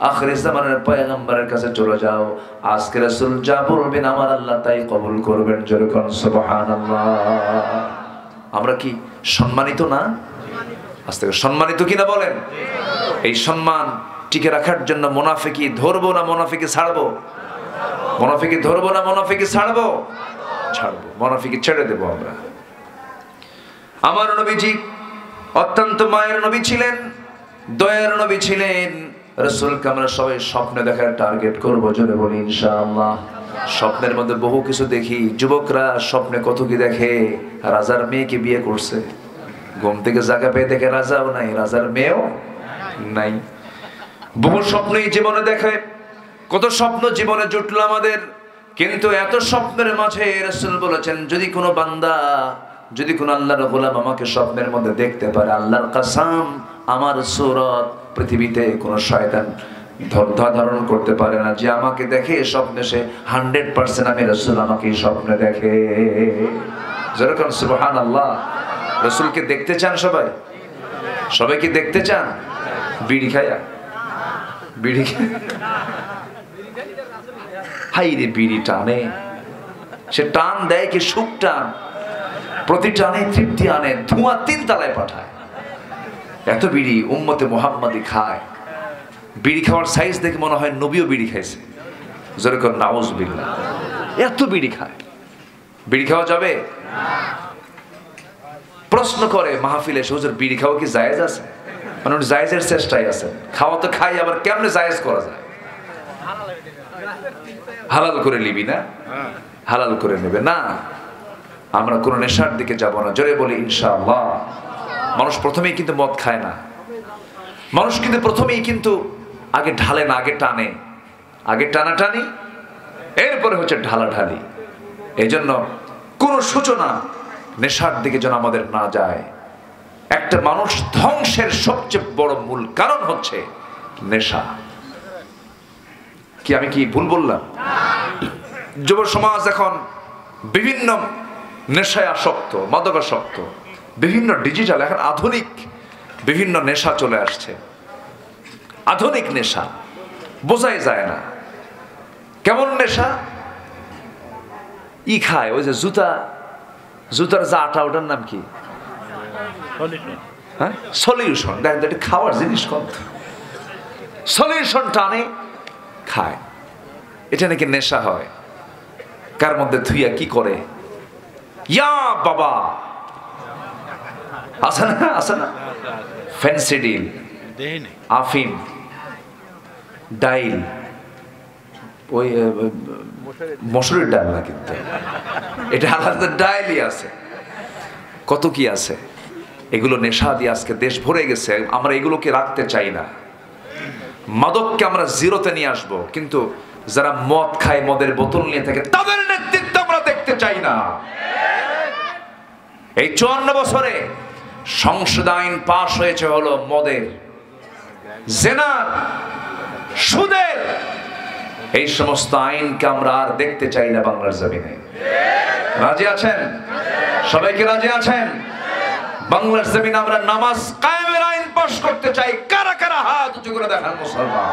আখির জামানের পয়গম্বরের কাছে চলে যাও। আজকে রাসূল যা বলবেন আমার আল্লাহ তাই কবুল করবেন। জোরে কোন সুবহানাল্লাহ। আমরা কি সম্মানিত না? আজ থেকে সম্মানিত কিনা বলেন? এই সম্মান টিকে রাখার জন্য মুনাফিকি ধরবো না মুনাফিকি ছাড়বো? মুনাফিকি ধরবো না মুনাফিকি ছাড়বো? ছাড়বো, মুনাফিকি ছেড়ে দেবো আমরা। আমার নবীজি অত্যন্ত মায়ের নবী ছিলেন, দয়ার নবী ছিলেন। রাসূলকে আমরা সবাই স্বপ্নে দেখার টার্গেট করব। জোরে বলি ইনশাআল্লাহ। স্বপ্নের মধ্যে বহু কিছু দেখি। যুবকরা স্বপ্নে কত কি দেখে, রাজার মেয়েকে বিয়ে করছে, ঘুম থেকে জায়গা পেয়ে দেখে রাজাও নাই, রাজার মেয়েও নাই। বহু স্বপ্নই জীবনে দেখে, কত স্বপ্ন জীবনে জুটলো আমাদের। কিন্তু এত স্বপ্নের মাঝে রাসূল বলেছেন, যদি কোনো বান্দা, যদি কোনো আল্লাহর গোলাম আমাকে স্বপ্নের মধ্যে দেখতে পারে, আল্লাহর কসম আমার সূরত পৃথিবীতে কোনো শয়তান ধারণ করতে পারে না, যে আমাকে দেখে স্বপ্নে সে 100% আমি রাসূল আমাকে স্বপ্নে দেখে। যেরকম সুবহানাল্লাহ। রাসূলকে দেখতে চান সবাই? সবাই কি দেখতে চান? বিড়ি খায়া, বিড়ি হাই রে, বিড়ি টানে, সে টান দেয় কি সুখ টান, প্রতি টানে তৃপ্তি আনে, ধোঁয়া 3 তলায় পাঠায়। এত বিড়ি উম্মতে মুহাম্মাদি খায়। বিড়ি খাওয়ার সাইজ দেখে মনে হয় নবীও বিড়ি খাইছে। যেরকম নাউজুবিল্লাহ, এত বিড়ি খায়। বিড়ি খাওয়া যাবে? প্রশ্ন করে মাহফিলে, হুজুর বিড়ি খাওয়া কি জায়েজ আছে? মানে উনি জায়েজের চেষ্টায় আছেন। খাওয়া তো খাই, আবার কেমনে জায়েজ করা যায়? হালাল করে নিবি না, হালাল করে নেবে না। আমরা কোনো নেশার দিকে যাব না। জোরে বলি ইনশাআল্লাহ। মানুষ প্রথমেই কিন্তু মদ খায় না, মানুষ কিন্তু প্রথমেই কিন্তু আগে ঢালে না, আগে টানে, আগে টানাটানি, এরপরে হচ্ছে ঢালাঢালি। এই জন্য কোন সূচনা নেশার দিকে যেন আমাদের না যায়। একটা মানুষ ধ্বংসের সবচেয়ে বড় মূল কারণ হচ্ছে নেশা। কি আমি কি ভুল বললাম? যুব সমাজ এখন বিভিন্ন নেশায় আসক্ত, মাদকাসক্ত, বিভিন্ন ডিজিটাল, এখন আধুনিক বিভিন্ন নেশা চলে আসছে। আধুনিক নেশা বোঝাই যায় না কেমন নেশা। ই খায়, ওই যে জুতার যে আটা, ওটার নাম কি? হ্যাঁ, সলিউশন। দেখেন এটা খাওয়ার জিনিস কম, সলিউশন টানে খায়, এটা নাকি নেশা হয়। কার মধ্যে থুইয়া কি করে, ইয়া বাবা, আছে না আছে না, ফেন্সিডিল, আফিম, ডাইল, ওই মসুরির ডাল না, কিন্তু এটা আলাদা ডাইলই আছে, কত কি আছে। এগুলো নেশা দিয়ে আজকে দেশ ভরে গেছে। আমরা এগুলোকে রাখতে চাই না। মাদককে আমরা জিরোতে নিয়ে আসব, কিন্তু যারা মদ খায়, মদের বোতল নিয়ে থাকে, তাদের নেতৃত্ব আমরা দেখতে চাই না। এই 54 বছরে সংসদ আইন পাশ হয়েছে হলো মদের, জেনার, সুদের, এই সমস্ত আইনকে আমরা আর দেখতে চাই না বাংলার জমিনে। রাজি আছেন? সবাইকে রাজি আছেন? বাংলার জমিনে আমরা নামাজ কায়েমের আইন পাশ করতে চাই। কারা কারা হাত উঁচু করে দেখান মুসলমান?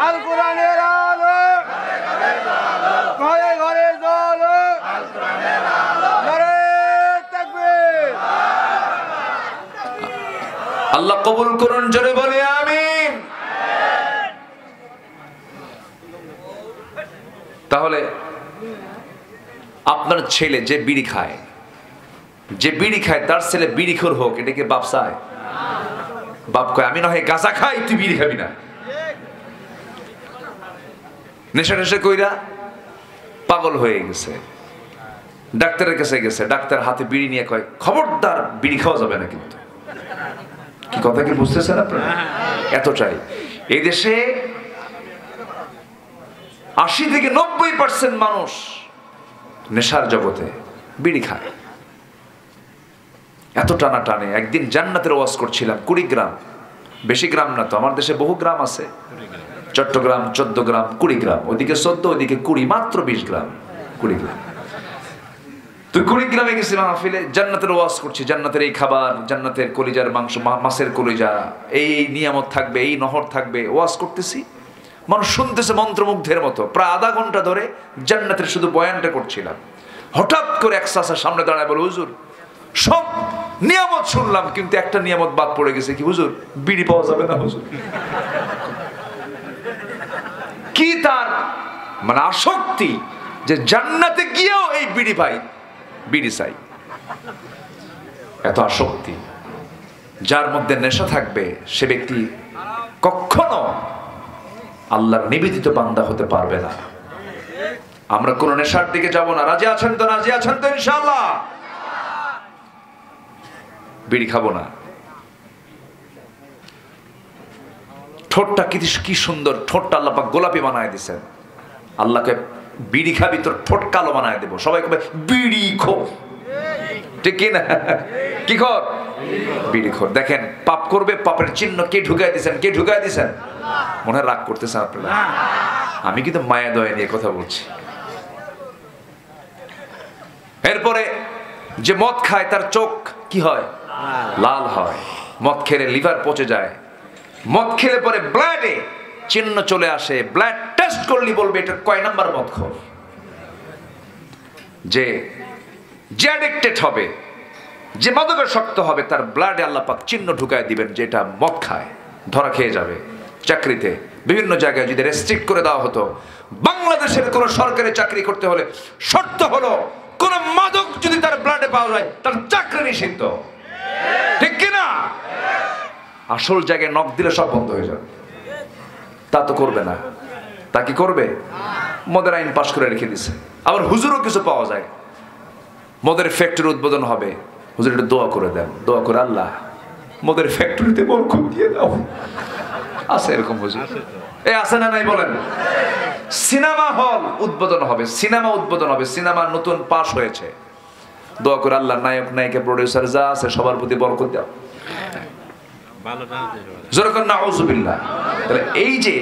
আল কোরআনের আলো, ঘরে ঘরে জ্বলো, নারে তাকবীর। আল্লাহ কবুল করুন, জোরে বলি আমিন। তাহলে আপনার ছেলে যে বিড়ি খায়, তার ছেলে বিড়িখোর হোক, এটাকে বাপ চায়? বাপ কয় আমি না হয় গাঁজা খাই, তুই বিড়ি খাবি না। নেশা নেশা কইরা পাগল হয়ে গেছে, ডাক্তারের কাছে গেছে, ডাক্তার হাতে বিড়ি নিয়ে কয় খবরদার বিড়ি খাওয়া যাবে না। কিন্তু কি কথা কি বুঝতেছেন আপনারা? এতটাই এই দেশে 80 থেকে 90% মানুষ নেশার জগতে বিড়ি খায়, এত টানা টানে। একদিন জান্নাতের ওয়াজ করছিলাম, 20 গ্রাম, বেশি গ্রাম না তো, আমার দেশে বহু গ্রাম আছে, চট্টগ্রাম 14 গ্রাম, 20 গ্রাম, ওইদিকে 14, ওইদিকে 20, মাত্র 20 গ্রাম, 20 গ্রাম। তো 20 গ্রামে গেছি মাহফিলে, জান্নাতের ওয়াজ করছি, জান্নাতের এই খাবার, জান্নাতের কলিজার মাংস, মাছের কলিজা, এই নিয়ামত থাকবে, এই নহর থাকবে, ওয়াজ করতেছি। মানুষ শুনতেছে মন্ত্রমুগ্ধের মতো। প্রায় আধা ঘন্টা ধরে জান্নাতের শুধু বয়ানটা করছিলাম। হঠাৎ করে এক চাচা সামনে দাঁড়ায় বলে, হুজুর সব নিয়ামত শুনলাম, কিন্তু একটা নিয়ামত বাদ পড়ে গেছে। কি হুজুর? বিড়ি পাওয়া যাবে না হুজুর। কি তার মানে আসক্তি, যে জান্নাতে গিয়েও এই বিড়ি পাই, বিড়ি চাই, এত আসক্তি। যার মধ্যে নেশা থাকবে সে ব্যক্তি কখনো আল্লাহর নিবেদিত বান্দা হতে পারবে না। আমরা কোন নেশার দিকে যাব না। রাজি আছেন তো? রাজি আছেন তো ইনশাআল্লাহ? বিড়ি খাবো না। ঠোঁটটা কি সুন্দর, ঠোঁটটা আল্লাহ পাক গোলাপি বানায় দিয়েছেন। আল্লাহকে বিড়ি খাবি তোর ঠোঁট কালো বানায় দেবো। সবাই কবে বিড়ি খো, ঠিক কি না? কি খোর? বিড়ি খোর। দেখেন পাপ করবে, পাপের চিহ্ন কে ঢুকাই দিয়েছেন? কে ঢুকাই দিয়েছেন? মনে হয় রাগ করতেছেন আপনারা। আমি কিন্তু মায়া দয়া নিয়ে কথা বলছি। এরপরে যে মদ খায় তার চোখ কি হয়? লাল হয়। মদ খেলে লিভার পচে যায়। মদ খেলে পরে ব্লাডে চিহ্ন চলে আসে। ব্লাড টেস্ট করলে বলবে এটা কয় নাম্বার মদখোর। যে অ্যাডিক্টেড হবে, যে মাদকাসক্ত হবে, তার ব্লাডে আল্লাহ পাক চিহ্ন ঢুকায় দিবেন যে এটা মদ খায়, ধরা খেয়ে যাবে। চাকরিতে বিভিন্ন জায়গায় যদি রেস্ট্রিক্ট করে দেওয়া হতো, বাংলাদেশের কোন সরকারি চাকরি করতে হলে শর্ত হলো কোন মাদক যদি তার ব্লাডে পাওয়া যায় তার চাকরি নিষিদ্ধ, ঠিক কিনা? আসল জায়গায় নখ দিলে সব বন্ধ হয়ে যাবে। তা তো করবে না। তা কি করবে? মদের আইন পাশ করে রেখে দিছে। আবার হুজুরও কিছু পাওয়া যায়, মদের ফ্যাক্টরি উদ্বোধন হবে, হুজুর একটু দোয়া করে দেন, দোয়া করে আল্লাহ মদের ফ্যাক্টরিতে বরকত দিয়ে দাও। আছে এরকম হুজুর? এই আছে না নাই বলেন? সিনেমা হল উদ্বোধন হবে, সিনেমা উদ্বোধন হবে, সিনেমা নতুন পাস হয়েছে, দোয়া করে আল্লাহ নায়ক নায়িকা প্রডিউসার যা আছে সবার প্রতি বরকত দাও। তাহলে এই যে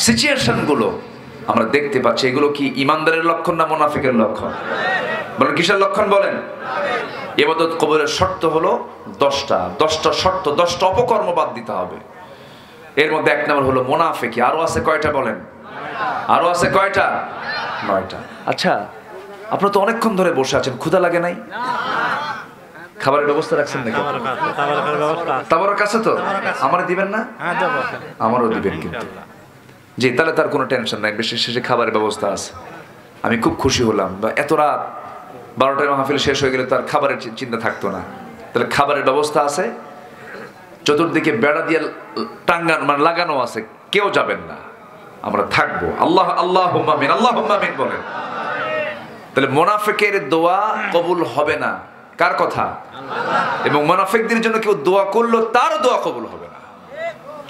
সিচুয়েশন গুলো আমরা দেখতে পাচ্ছি, এগুলো কি ইমানদারের লক্ষণ না মুনাফিকের লক্ষণ? বলেন কিসের লক্ষণ বলেন? ইবাদত কবুলের শর্ত হলো 10টা শর্ত, 10টা অপকর্ম বাদ দিতে হবে। এর মধ্যে এক নম্বর হলো মুনাফিকি। আরো আছে কয়টা বলেন? আরো আছে কয়টা? 9টা। আচ্ছা, আপনারা তো অনেকক্ষণ ধরে বসে আছেন, ক্ষুধা লাগে নাই? খাবারের ব্যবস্থা রাখছেন নাকি? তাবারক আছে তো? আমারে দিবেন না? আমারও দিবেন কিন্তু। জি, তাহলে তার কোনো টেনশন নাই, বিশেষ শেষে খাবারের ব্যবস্থা আছে। আমি খুব খুশি হলাম। বা এত রাত 12টায় মাহফিল শেষ হয়ে গেলে তার খাবারের চিন্তা থাকতো না। তাহলে খাবারের ব্যবস্থা আছে, চতুর্দিকে বেড়া দিয়ে টাঙ্গান মানে লাগানো আছে, কেউ যাবেন না, আমরা থাকবো। আল্লাহ আল্লাহুম্মা আমিন, আল্লাহুম্মা আমিন বলেন। তাহলে মুনাফিকের দোয়া কবুল হবে না, কার কথা? এবং মুনাফিকদের জন্য কেউ দোয়া করলো তার দোয়া কবুল হবে না।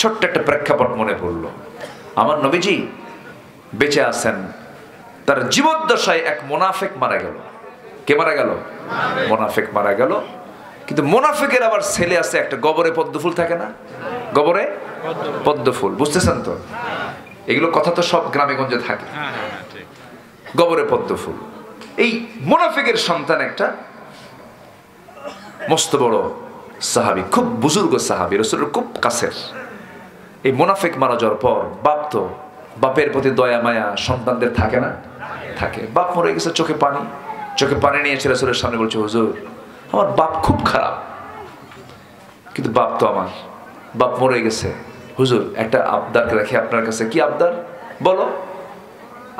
ছোট্ট একটা প্রেক্ষাপট মনে পড়লো। আমার নবীজি বেঁচে আছেন, তার জীবদ্দশায় এক মুনাফিক মারা গেল। কে মারা গেল? মুনাফিক মারা গেল। কিন্তু মুনাফিকের আবার ছেলে আছে একটা, গবরে পদ্ম ফুল থাকে না? গবরে পদ্ম ফুল, বুঝতেছেন তো? এগুলো কথা তো সব গ্রামে গঞ্জে থাকে। গবরে পদ্ম ফুল। এই মুনাফিকের সন্তান একটা মস্ত বড় সাহাবী, খুব বুজুর্গ সাহাবী, রাসূলের খুব কাছের। এই মুনাফিক মারা যাওয়ার পর বাপ তো, বাপের প্রতি দয়া মায়া সন্তানদের থাকে না? থাকে। বাপ মরে গেছে, চোখে পানি নিয়ে রাসূলের সামনে বলছে, হুজুর আমার বাপ খুব খারাপ, কিন্তু বাপ তো আমার, বাপ মরে গেছে, হুজুর একটা আবদার রাখি আপনার কাছে। কি আবদার বলো?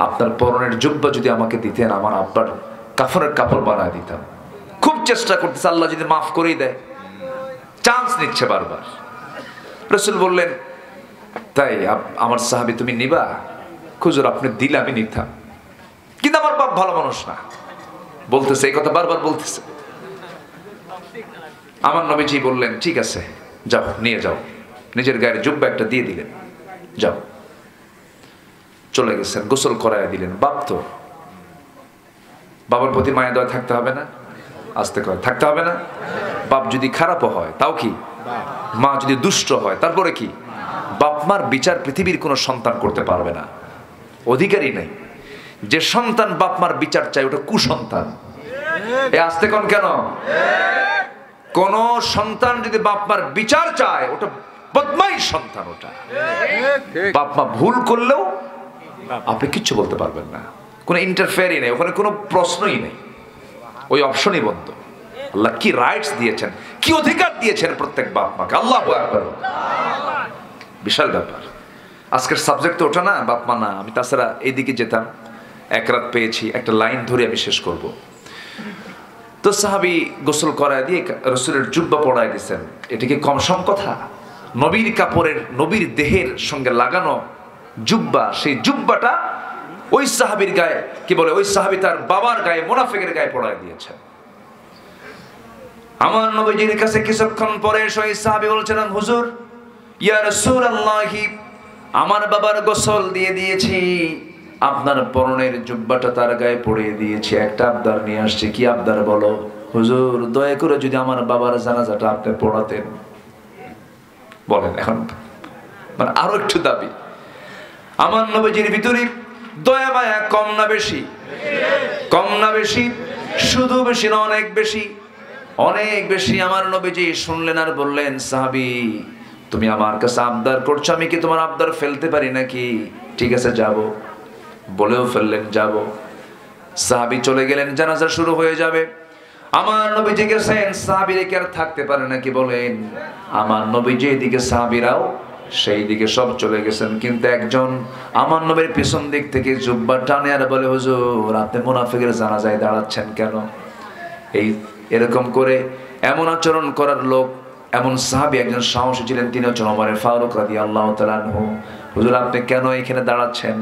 আপনার পরনের জুব্বা যদি আমাকে দিতেন, আমার আব্বার কাফনের কাপড় বানায় দিতাম। খুব চেষ্টা করতেছে, আল্লাহ যদি মাফ করেই দেয়, চান্স নিচ্ছে বারবার। রাসূল বললেন, তাই আমার সাহাবী তুমি নিবা? হুজুর আপনি দিলে আমি নিতাম, কিন্তু আমার বাপ ভালো মানুষ না। বলতেছে এই কথা বারবার বলতেছে। আমার নবীজি বললেন, ঠিক আছে যাও, নিয়ে যাও। নিজের গায়ের জুব্বা একটা দিয়ে দিলেন, যাও। চলে গেছেন, গোসল করায় দিলেন। বাপ তো, বাবার প্রতি মায়া দয়া থাকতে হবে না? আস্তে করে থাকতে হবে না? বাপ যদি খারাপও হয় তাও কি, মা যদি দুষ্ট হয় তারপরে কি? বাপ মার বিচার পৃথিবীর কোনো সন্তান করতে পারবে না, অধিকারই নেই। যে সন্তান বাপ মার বিচার চায় ওটা কুসন্তান। এ আস্তে কোন কেন? কোন সন্তান যদি বাপ মার বিচার চায় ওটা বদমাইশ সন্তান। ওটা বাপ মা ভুল করলেও আপনি কিচ্ছু বলতে পারবেন না, কোনো ইন্টারফেয়ারই নেই, ওখানে কোনো প্রশ্নই নেই, ওই অপশনই বন্ধ। আল্লাহ কি রাইটস দিয়েছেন, কি অধিকার দিয়েছেন প্রত্যেক বাপ মাকে। আল্লাহু আকবার, বিশাল ব্যাপার। আজকের সাবজেক্ট তো ওটা না, বাপ মা না। আমি তাছাড়া এইদিকে যেতাম, এক রাত পেয়েছি, একটা লাইন ধরে আমি শেষ করব। তো সাহাবী গোসল করায় দিয়ে রাসূলের জুব্বা পরায় দিয়েছেন। এটা কি কম সম কথা? নবীর কাপড়ের, নবীর দেহের সঙ্গে লাগানো জুব্বা, সেই জুব্বাটা ওই সাহাবীর গায়ে, কি বলে, ওই সাহাবী তার বাবার গায়ে, মুনাফিকের গায়ে পরায় দিয়েছেন। আমার নবীজির কাছে কিছুক্ষণ পরে ওই সাহাবী বলছেন, হুজুর ইয়া রাসূলুল্লাহ, আমার বাবার গোসল দিয়ে দিয়েছি, আপনার পরনের জুব্বাটা তার গায়ে পরিয়ে দিয়েছি, একটা আবদার নিয়ে আসছি। কি আবদার বলো? হুজুর দয়া করে যদি আমার বাবার জানাজাটা আপনি পড়াতেন। বলেন এখন, মানে আরো একটু দাবি। আমার নবীজির ভিতরে দয়া মায়া কম না বেশি? কম না বেশি? শুধু বেশি না, অনেক বেশি, অনেক বেশি। আমার নবীজি শুনলেন আর বললেন, সাহাবী তুমি আমার কাছে আবদার করছো, আমি কি তোমার আবদার ফেলতে পারি নাকি? ঠিক আছে যাব। বলেও ফেললেন যাব। সাহাবী চলে গেলেন, জানাজা শুরু হয়ে যাবে। আমার নবীজি গেছেন, সাহাবীরা কি আর থাকতে পারে নাকি বলেন? আমার নবীজি এদিকে, সাহাবীরাও সেই দিকে সব চলে গেছেন। কিন্তু একজন আমার নবীর পিছন দিক থেকে জুব্বা টানে আর বলে, হুজুর আপনি মুনাফিকের জানাজায় দাঁড়াচ্ছেন কেন? এই এরকম করে এমন আচরণ করার লোক, এমন সাহাবী একজন সাহসী ছিলেন, তিনি হচ্ছেন ওমর ফারুক রাদিয়াল্লাহু তাআলা আনহু। হুজুর আপনি কেন এখানে দাঁড়াচ্ছেন?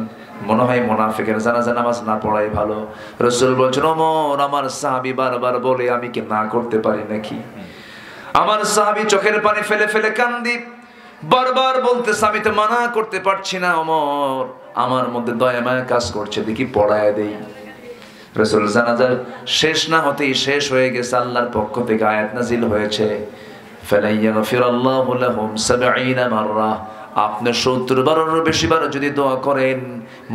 মনে হয় মুনাফিকের জানাজা নামাজ না পড়াই ভালো। রাসূল বলছেন, ওমর আমার সাহাবী বারবার বলে, আমি কি না করতে পারি নাকি? আমার সাহাবী চোখের পানি ফেলে ফেলে কান্দি, বারবার বলতেছে, আমি তো মানা করতে পারছি না ওমর, আমার মধ্যে দয়া মায়া কাজ করছে, দেখি পড়ায় দেই। রাসূল জানাজা শেষ না হতেই শেষ হয়ে গেছে, আল্লাহর পক্ষ থেকে আয়াত নাজিল হয়েছে, ফালাইয়াগফিরাল্লাহু লাহুম ৭০ মাররা। আপনি ৭০ বারেরও বেশি বার যদি দোয়া করেন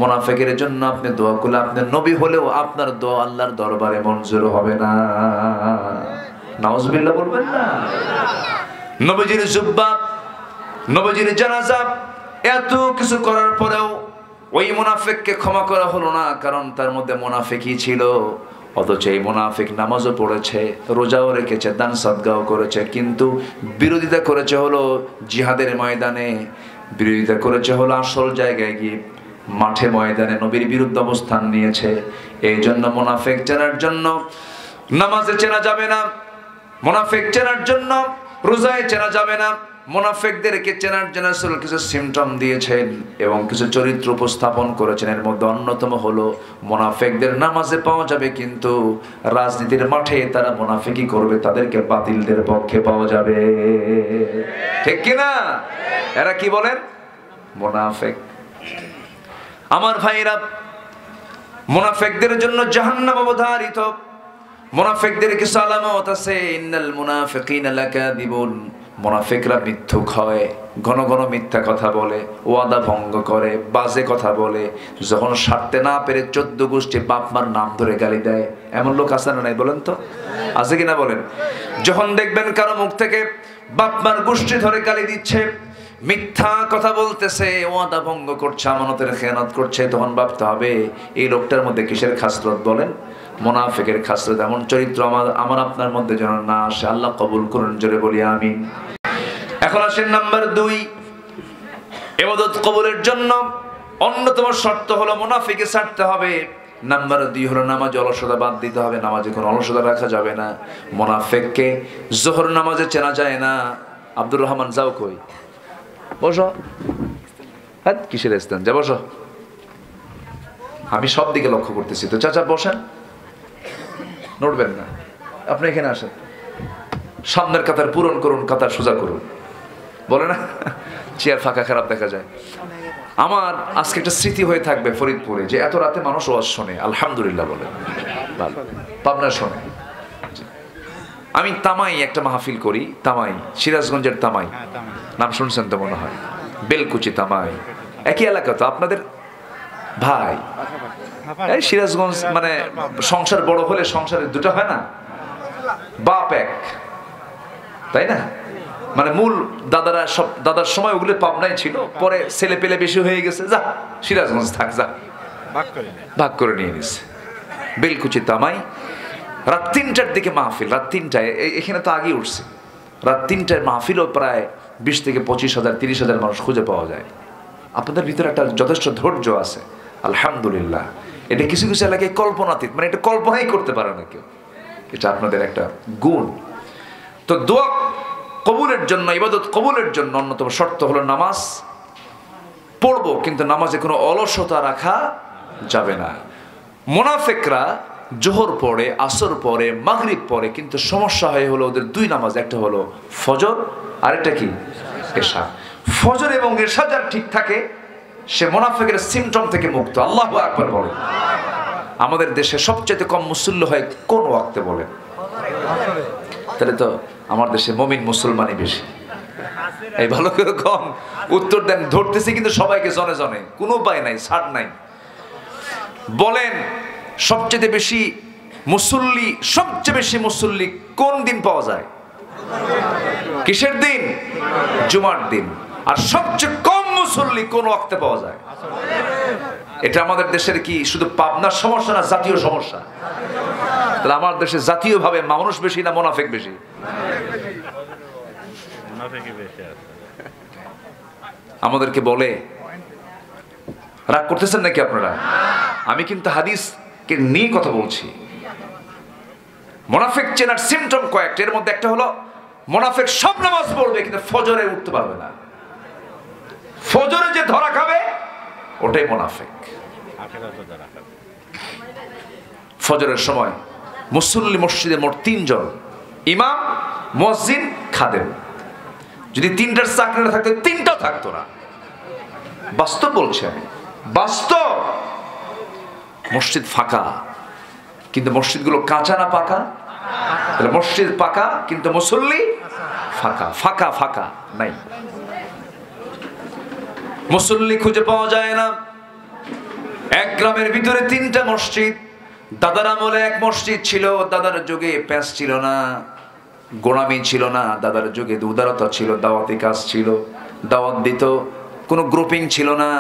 মুনাফিকের জন্য, আপনি দোয়া করলে আপনি নবী হলেও আপনার দোয়া আল্লাহর দরবারে মঞ্জুর হবে না। নাউজুবিল্লাহ বলবেন না? নবীজির জুব্বা, নবীজির জানাজা, এত কিছু করার পরেও ওই মুনাফিককে ক্ষমা করা হলো না, কারণ তার মধ্যে মুনাফিকই ছিল। অথচ এই মুনাফিক নামাজও পড়েছে, রোজাও রেখেছে, দান সদকাও করেছে, কিন্তু বিরোধিতা করেছে হলো জিহাদের ময়দানে, বিরোধিতা করেছে হলো আসল জায়গায় গিয়ে, মাঠে ময়দানে নবীর বিরুদ্ধে অবস্থান নিয়েছে। এই জন্য মুনাফিক চেনার জন্য নামাজে চেনা যাবে না, মুনাফিক চেনার জন্য রোজায় চেনা যাবে না। মুনাফিকদেরকে চেনার জন্য রাসূল কিছু সিমটম দিয়েছেন এবং কিছু চরিত্র উপস্থাপন করেছেন। এর মধ্যে অন্যতম হলো মুনাফিকদের নামাজে পাওয়া যাবে, কিন্তু রাজনীতির মাঠে তারা মুনাফিকি করবে, তাদেরকে বাতিলদের পক্ষে পাওয়া যাবে। ঠিক কি না? এরা কি বলেন? মুনাফিক। আমার ভাইরা, মুনাফিকদের জন্য জাহান্নাম অবধারিত। মুনাফিকদের কিছু আলামত আছে, ইন্নাল মুনাফিকিনা লাকাযিবুন। মুনাফিকরা মিথ্যুক হয়, ঘন ঘন মিথ্যা কথা বলে, ওয়াদা ভঙ্গ করে, বাজে কথা বলে, যখন সারতে না পেরে 14 গোষ্ঠী বাপ মার নাম ধরে গালি দেয়। এমন লোক আছে না নাই বলেন তো? আছে কিনা বলেন? যখন দেখবেন কারো মুখ থেকে বাপ মার গোষ্ঠী ধরে গালি দিচ্ছে, মিথ্যা কথা বলতেছে, ওয়াদা ভঙ্গ করছে, আমানতের খেয়ানত করছে, তখন ভাবতে হবে এই লোকটার মধ্যে কিসের খাসলত বলেন? মুনাফিকের খাসলত। এমন চরিত্র আমার আপনার মধ্যে যেন না আসে। আল্লাহ কবুল করুন, জোরে বলি আমিন। এখন আসেন নাম্বার 2, ইবাদত কবুলের জন্য অন্যতম শর্ত হলো মুনাফিকে ছাড়তে হবে। নাম্বার 2 হলো নামাজে অলসতা বাদ দিতে হবে, নামাজে কোনো অলসতা রাখা যাবে না। মুনাফিককে জোহর নামাজে চেনা যায় না। আব্দুর রহমান যাও কই? বসো। হ্যাঁ, কিসের স্থান? যা বসো। আমি সব দিকে লক্ষ্য করতেছি তো। চাচা বসেন, নড়বেন না। আপনি এখানে আসেন, সামনের কাতার পূরণ করুন, কাতার সোজা করুন। বলে না চেয়ার ফাঁকা, খারাপ দেখা যায়। আমার আজকে একটা স্মৃতি হয়ে থাকবে ফরিদপুরে, যে এত রাতে মানুষ ওয়াজ শোনে, আলহামদুলিল্লাহ বলে। পাবনা শোনে। আমি তামাই একটা মাহফিল করি, তামাই, সিরাজগঞ্জের তামাই, নাম শুনছেন তো মনে হয়, বেলকুচি তামাই, একই এলাকা তো আপনাদের ভাই। এই সিরাজগঞ্জ মানে সংসার বড় হলে সংসারের দুটো হয় না, বাপ এক, তাই না? মানে মূল দাদারা সব, দাদার সময় ওগুলো পাবনায় ছিল, পরে ছেলে পেলে বেশি হয়ে গেছে, যা সিরাজগঞ্জ থাক, যা ভাগ করে নিয়ে নিছে। বেলকুচি তামাই, রাত 3টার দিকে মাহফিল, রাত 3টায়, এখানে তো আগে উঠছে, রাত 3টায় মাহফিলও প্রায় 20 থেকে 25,000 30,000 মানুষ খুঁজে পাওয়া যায়। আপনাদের ভিতরে একটা যথেষ্ট ধৈর্য আছে, আলহামদুলিল্লাহ। এটা কিছু কিছু এলাকায় কল্পনাতীত, মানে এটা কল্পনাই করতে পারে না কেউ, এটা আপনাদের একটা গুণ। তো দোয়া কবুলের জন্য, ইবাদত কবুলের জন্য অন্যতম শর্ত হলো নামাজ পড়বো, কিন্তু নামাজে কোনো অলসতা রাখা যাবে না। মুনাফিকরা জোহর পড়ে, আসর পড়ে, মাগরিব পড়ে, কিন্তু সমস্যা হয় হলো ওদের 2 নামাজ, একটা হলো ফজর, আরেকটা কি এশা। ফজর এবং এশা যার ঠিক থাকে, সে মুনাফিকের সিমটম থেকে মুক্ত। আল্লাহু আকবার বলে। আমাদের দেশে সবচেয়ে কম মুসল্লি হয় কোন ওয়াক্তে বলেন? তাহলে তো আমার দেশে মুমিন মুসলমানই বেশি। এই ভালো করে কম উত্তর দেন, ধরতেছি কিন্তু সবাইকে জনে জনে, কোনো উপায় নাই, ছাড় নাই। বলেন সবচেয়ে বেশি মুসল্লি, সবচেয়ে বেশি মুসল্লি কোন দিন পাওয়া যায়? কিসের দিন? জুমার দিন। আর সবচেয়ে কম মুসল্লি কোন ওয়াক্তে পাওয়া যায়? এটা আমাদের দেশের কি শুধু পাবনার সমস্যা না, জাতীয় সমস্যা? তাহলে আমার দেশে জাতীয়ভাবে মানুষ বেশি না মুনাফিক বেশি? আমাদেরকে বলে, রাগ করতেছেন নাকি আপনারা? আমি কিন্তু হাদিসকে নিয়ে কথা বলছি। মুনাফিক চেনার সিমটম কয়েকটা, এর মধ্যে একটা হলো মুনাফিক সব নামাজ পড়বে কিন্তু ফজরে উঠতে পারবে না। ফজরে যে ধরা খাবে ওটাই মুনাফিক। ফজরের সময় মুসল্লি মসজিদে মোট 3 জন, ইমাম, মুয়াজ্জিন, খাদেম। যদি 3টার চাকরি না থাকতো, 3টাও থাকতো না। বাস্তব বলছি আমি, বাস্তব। মসজিদ ফাঁকা, কিন্তু মসজিদগুলো কাঁচা না পাকা? তাহলে মসজিদ পাকা কিন্তু মুসল্লি ফাঁকা, ফাঁকা ফাঁকা নাই। মুসল্লি খুঁজে পাওয়া যায় না। এক গ্রামের ভিতরে 3টা মসজিদ। দাদার আমলে এক মসজিদ ছিল, দাদার যুগে প্যাঁচ ছিল না, গোলামি ছিল না, দাদার যুগে উদারতা ছিল, দাওয়াতি কাজ ছিল, দাওয়াত দিত, কোনো গ্রুপিং ছিল না।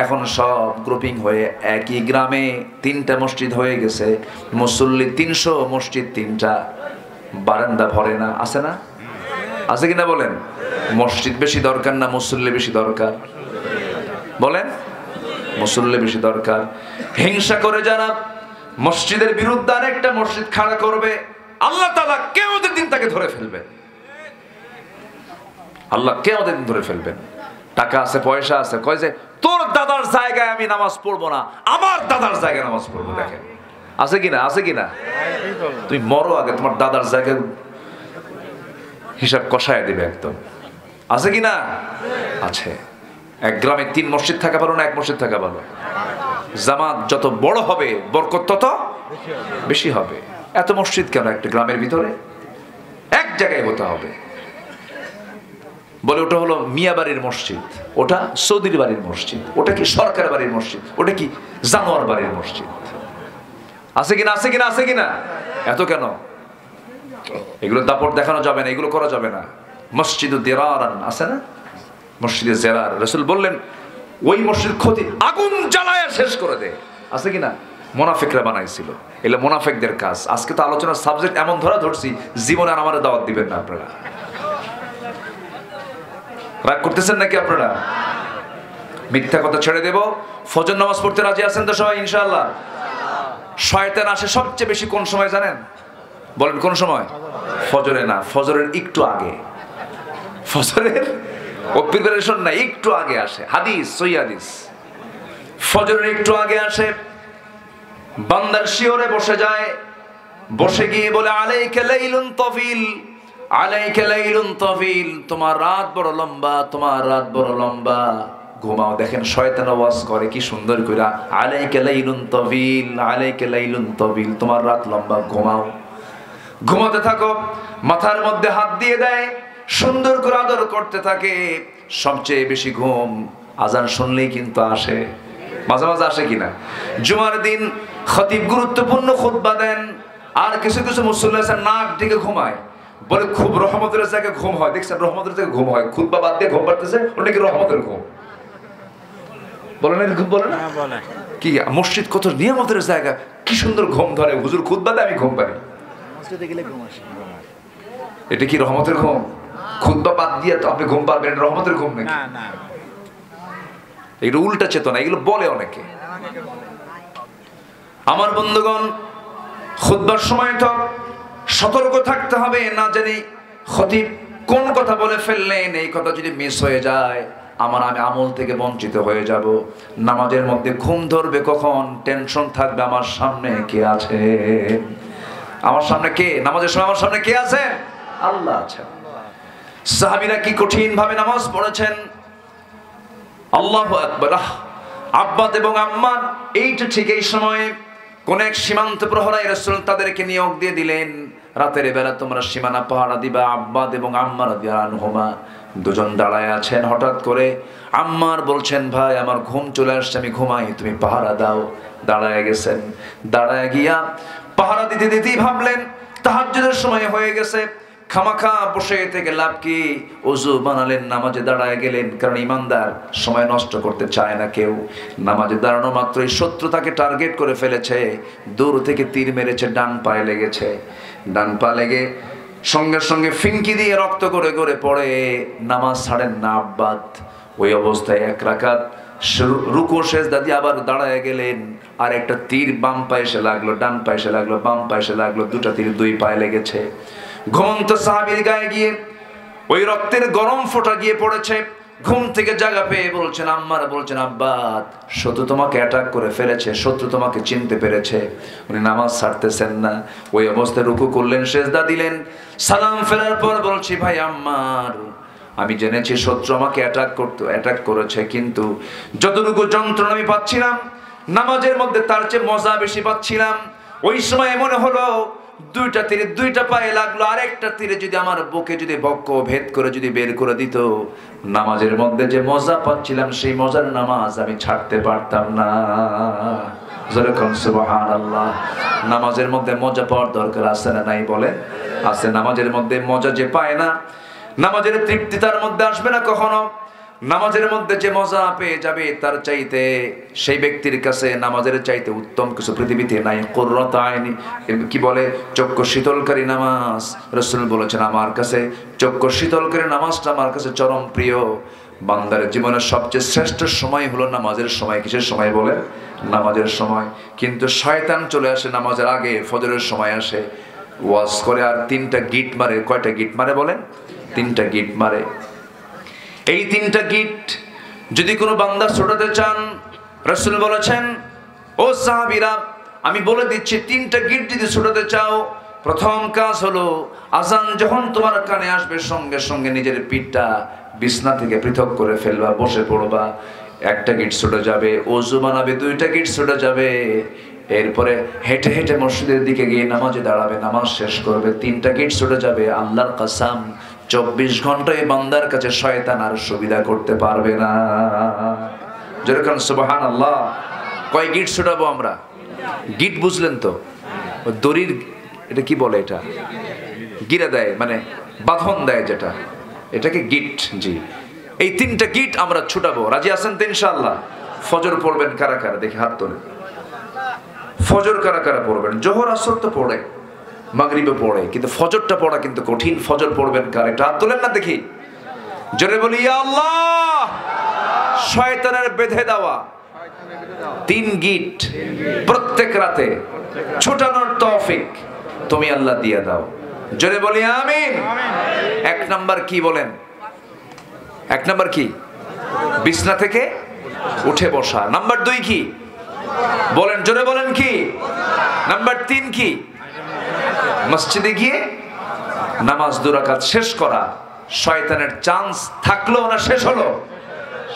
এখন সব গ্রুপিং হয়ে একই গ্রামে 3টা মসজিদ হয়ে গেছে, মুসল্লি 300, মসজিদ 3টা, বারান্দা ভরে না, আছে না? আছে কিনা বলেন? মসজিদ বেশি দরকার না মুসল্লি বেশি দরকার? বলেন, মুসল্লি বেশি দরকার। হিংসা করে যারা মসজিদের বিরুদ্ধে আরেকটা মসজিদ খাড়া করবে, আল্লাহ তাআলা কিয়ামতের দিন তাকে ধরে ফেলবেন। আল্লাহ কিয়ামতের দিন ধরে ফেলবেন। টাকা আছে, পয়সা আছে, কয় যে তোর দাদার জায়গায় আমি নামাজ পড়বো না, আমার দাদার জায়গায় নামাজ পড়বো। দেখেন আছে কিনা? আছে কিনা? তুমি মরো আগে তোমার দাদার জায়গায় হিসাব কষায় দিবে একদম। আছে কিনা? আছে। এক গ্রামে 3 মসজিদ থাকা ভালো না 1 মসজিদ থাকা ভালো? জামাত যত বড় হবে বরকত তত বেশি হবে। এত মসজিদ কেন একটা গ্রামের ভিতরে? এক জায়গায় হতে হবে। বলে ওটা হলো মিয়া বাড়ির মসজিদ, ওটা সৌদির বাড়ির মসজিদ, ওটা কি সরকার বাড়ির মসজিদ, ওটা কি জানোয়ার বাড়ির মসজিদ। আছে কিনা? আছে কিনা? আছে কিনা? এত কেন? এগুলো দাপট দেখানো যাবে না, এগুলো করা যাবে না। মসজিদ দিরারান আছে না? মসজিদে জেরার রাসূল বললেন ওই মসজিদ ক্ষতি আগুন জ্বালায়া শেষ করে দেয়। আছে কিনা? মুনাফিকরা বানাইছিল, এগুলো মুনাফিকদের কাজ। আজকে তো আলোচনার সাবজেক্ট এমন ধরছি, জীবনে আর আমাদের দাওয়াত দিবেন না আপনারা। রাগ করতেছেন নাকি আপনারা? মিথ্যা কথা ছেড়ে দেব। ফজর নামাজ পড়তে রাজি আছেন তো সবাই ইনশাআল্লাহ? শয়তান আসে সবচেয়ে বেশি কোন সময় জানেন? বলেন কোন সময়? ফজরে না, ফজরের একটু আগে। ফজরের প্রিপারেশন না, একটু আগে আসে। হাদিস, সহিহ হাদিস। ফজরের একটু আগে আসে, বান্দার শিয়রে বসে যায়, বসে গিয়ে বলে আলাইকা লাইলুন তাফিল, আলাইকা লাইলুন তাফিল, তোমার রাত বড় লম্বা, তোমার রাত বড় লম্বা, ঘুমাও। দেখেন শয়তান ওয়াজ করে কি সুন্দর কইরা, আলাইকা লাইলুন তাফিল, আলাইকা লাইলুন তাফিল, তোমার রাত লম্বা, ঘুমাও। ঘুমাতে থাকো। মাথার মধ্যে হাত দিয়ে দেয়, সুন্দর করে আদর করতে থাকে। সবচেয়ে বেশি ঘুম আজান শুনলেই কিন্তু আসে। মাঝে মাঝে আসে কিনা? জুমার দিন খতিব গুরুত্বপূর্ণ খুতবা দেন, আর কিছু কিছু মুসল্লি আছে নাক ডেকে ঘুমায়। বলে খুব রহমতের জায়গায় ঘুম হয়, দেখছেন রহমতের জায়গায় ঘুম হয়, খুতবা বাদ দিয়ে ঘুম পাড়তেছে, ওটা কি রহমতের ঘুম? বলে না এরকম? বলে না? কি মসজিদ কত নিয়ামতের জায়গা, কি সুন্দর ঘুম ধরে, হুজুর খুতবা দেয় আমি ঘুম পারি। এটা কি রহমতের ঘুম? খুতবা বাদ দিয়ে তো আপনি ঘুম পারবেন, রহমতের ঘুম নাকি? এগুলো উল্টা চেতনা, এগুলো বলে অনেকে। আমার বন্ধুগণ, খুতবার সময় তো সতর্ক থাকতে হবে, না জানি খতিব কোন কথা বলে ফেললেন, এই কথা যদি মিস হয়ে যায় আমি আমল থেকে বঞ্চিত হয়ে যাব। নামাজের মধ্যে ঘুম ধরবে কখন, টেনশন থাকবে আমার সামনে কে আছে, আমার সামনে কে, নামাজের সময় আমার সামনে কে আছে? আল্লাহ আছেন। সাহাবীরা কি কঠিন ভাবে নামাজ পড়েছেন। আল্লাহু আকবার। আব্বাদ এবং আম্মা এইটা ঠিক এই সময়ে কোন এক সীমান্ত প্রহরায় রাসূল তাদেরকে নিয়োগ দিয়ে দিলেন, রাতের বেলা তোমরা সীমানা পাহারা দিবা। আব্বাদ এবং আম্মা রাদিয়াল্লাহু আনহুমা দুজন দাঁড়ায় আছেন। হঠাৎ করে আম্মার বলছেন, ভাই আমার ঘুম চলে আসছে, আমি ঘুমাই, তুমি পাহারা দাও। দাঁড়ায় গেছেন, দাঁড়ায় গিয়া পাহারা দিতে দিতেই ভাবলেন তাহাজ্জুদের সময় হয়ে গেছে, খামাখা বসে থেকে লাভ কি? ওযু বানালেন, নামাজে দাঁড়ায় গেলেন। কারণ ইমানদার সময় নষ্ট করতে চায় না কেউ। নামাজে দাঁড়ানো মাত্রই শত্রু তাকে টার্গেট করে ফেলেছে, দূর থেকে তীর মেরেছে, ডান পায়ে লেগেছে। ডান পা লেগে সঙ্গে সঙ্গে ফিনকি দিয়ে রক্ত করে করে পড়ে, নামাজ ছাড়েন না আব্বাদ। ওই অবস্থায় 1 রাকাত রুকু সেজদা দিয়ে আবার দাঁড়ায় গেলেন, আর একটা তীর বাম পায়ে এসে লাগলো, ডান পায়ে এসে লাগলো, বাম পায়ে এসে লাগলো, দুটা তীর 2 পায়ে লেগেছে। ঘুমন্ত সাহাবীর গায়ে গিয়ে ওই রক্তের গরম ফোঁটা গিয়ে পড়েছে। ঘুম থেকে জাগা পেয়ে বলছেন আম্মারা, বলছেন আব্বাদ শত্রু তোমাকে অ্যাটাক করে ফেলেছে, শত্রু তোমাকে চিনতে পেরেছে। উনি নামাজ ছাড়তেছেন না, ওই অবস্থায় রুকু করলেন, সেজদা দিলেন। সালাম ফেরার পর বলছি, ভাই আম্মার, আমি জেনেছি শত্রু আমাকে অ্যাটাক করেছে, কিন্তু যতটুকু যন্ত্রণা আমি পাচ্ছিলাম নামাজের মধ্যে তার চেয়ে মজা বেশি পাচ্ছিলাম। ওই সময় মনে হলো 2টা তীরে 2টা পায়ে লাগলো, আরেকটা তীরে যদি আমার বুকে যদি বক্ষ ভেদ করে যদি বের করে দিত, নামাজের মধ্যে যে মজা পাচ্ছিলাম সেই মজার নামাজ আমি ছাড়তে পারতাম না। যেরকম সুবহানাল্লাহ। নামাজের মধ্যে মজা পাওয়ার দরকার আছে না নাই? বলে আছে। নামাজের মধ্যে মজা যে পায় না, নামাজের তৃপ্তি তার মধ্যে আসবে না কখনো। নামাজের মধ্যে যে মজা পেয়ে যাবে তার চাইতে সেই ব্যক্তির কাছে নামাজের চাইতে উত্তম কিছু পৃথিবীতে নাই। কুররাত আইনি, কি বলে, চক্ষু শীতলকারী নামাজ। রাসূল বলেছেন আমার কাছে চক্ষু শীতলকারী নামাজটা আমার কাছে চরম প্রিয়। বান্দার জীবনের সবচেয়ে শ্রেষ্ঠ সময় হলো নামাজের সময়। কিসের সময় বলে? নামাজের সময়। কিন্তু শয়তান চলে আসে নামাজের আগে, ফজরের সময় আসে, ওয়াজ করে আর 3টা গিট মারে। কয়টা গিট মারে বলেন? 3টা গিট মারে। এই 3টা গিট যদি কোনো বান্দা ছোটাতে চান, রাসূল বলেছেন ও সাহাবীরা আমি বলে দিচ্ছি 3টা গিট যদি ছোটাতে চাও, প্রথম কাজ হলো আজান যখন তোমার কানে আসবে সঙ্গে সঙ্গে নিজের পিঠটা বিছনা থেকে পৃথক করে ফেলবা, বসে পড়বা। 1টা গিট ছোটা যাবে, ওযু বানাবে, 2টা গিট ছোটা যাবে। এরপরে হেঁটে হেঁটে মসজিদের দিকে গিয়ে নামাজে দাঁড়াবে, নামাজ শেষ করবে, 3টা গিট ছোটা যাবে। আল্লাহর কসম 24 ঘন্টায় বান্দার কাছে শয়তান আর সুবিধা করতে পারবে না। যেরকম সুবহানাল্লাহ। কয় গিট ছোটাবো আমরা? গিট বুঝলেন তো? দড়ির, এটা কি বলে, এটা গিরা দেয়, মানে বাঁধন দেয় যেটা, এটাকে গিট। জি, এই 3টা গিট আমরা ছুটাবো। রাজি আছেন তো ইনশাআল্লাহ? ফজর পড়বেন কারা কারা? দেখি হাত তোলেন। ফজর কারা কারা পড়বেন? জোহর আসর তো পড়ে, মাগরিবে পড়ে, কিন্তু ফজরটা পড়া কিন্তু কঠিন। ফজর পড়বেন কারা? এটা হাত তোলেন না দেখি। জোরে বলি ইয়া আল্লাহ। শয়তানের বেঁধে দেওয়া 3 গিট প্রত্যেক রাতে ছোটানোর তৌফিক তুমি আল্লাহ দিয়ে দাও। জোরে বলি আমিন। 1 নাম্বার কি বলেন? 1 নাম্বার কি? বিছনা থেকে উঠে বসা। নাম্বার 2 কি বলেন? জোরে বলেন কি? নাম্বার 3 কি? মসজিদে গিয়ে নামাজ 2 রাকাত শেষ করা। শয়তানের চান্স থাকলো না, শেষ হলো?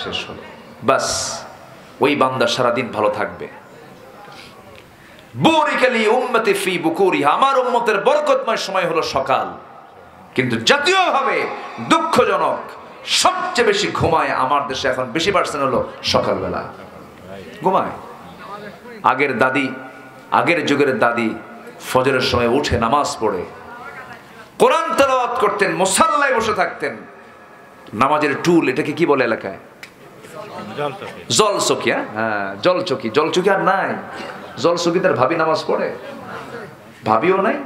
শেষ হলো। বাস, ওই বান্দা সারাদিন ভালো থাকবে। বুরিকালি উম্মতি ফি বুকুরিহা, আমার উম্মতের বরকতময় সময় হলো সকাল। কিন্তু জাতীয়ভাবে দুঃখজনক সবচেয়ে বেশি ঘুমায় আমার দেশে এখন বেশি পার্সেন্ট হলো সকালবেলা ঘুমায়। আগের দাদি, আগের যুগের দাদি ফজরের সময় উঠে নামাজ পড়ে কোরআন তেলাওয়াত করতেন, মুসাল্লায় বসে থাকতেন। নামাজের টুল, এটাকে কি বলে এলাকায়? জলচকি। হ্যাঁ, জলচকি। জলচকি আর নাই। জলচকি তার ভাবি নামাজ পড়ে? ভাবিও নাই,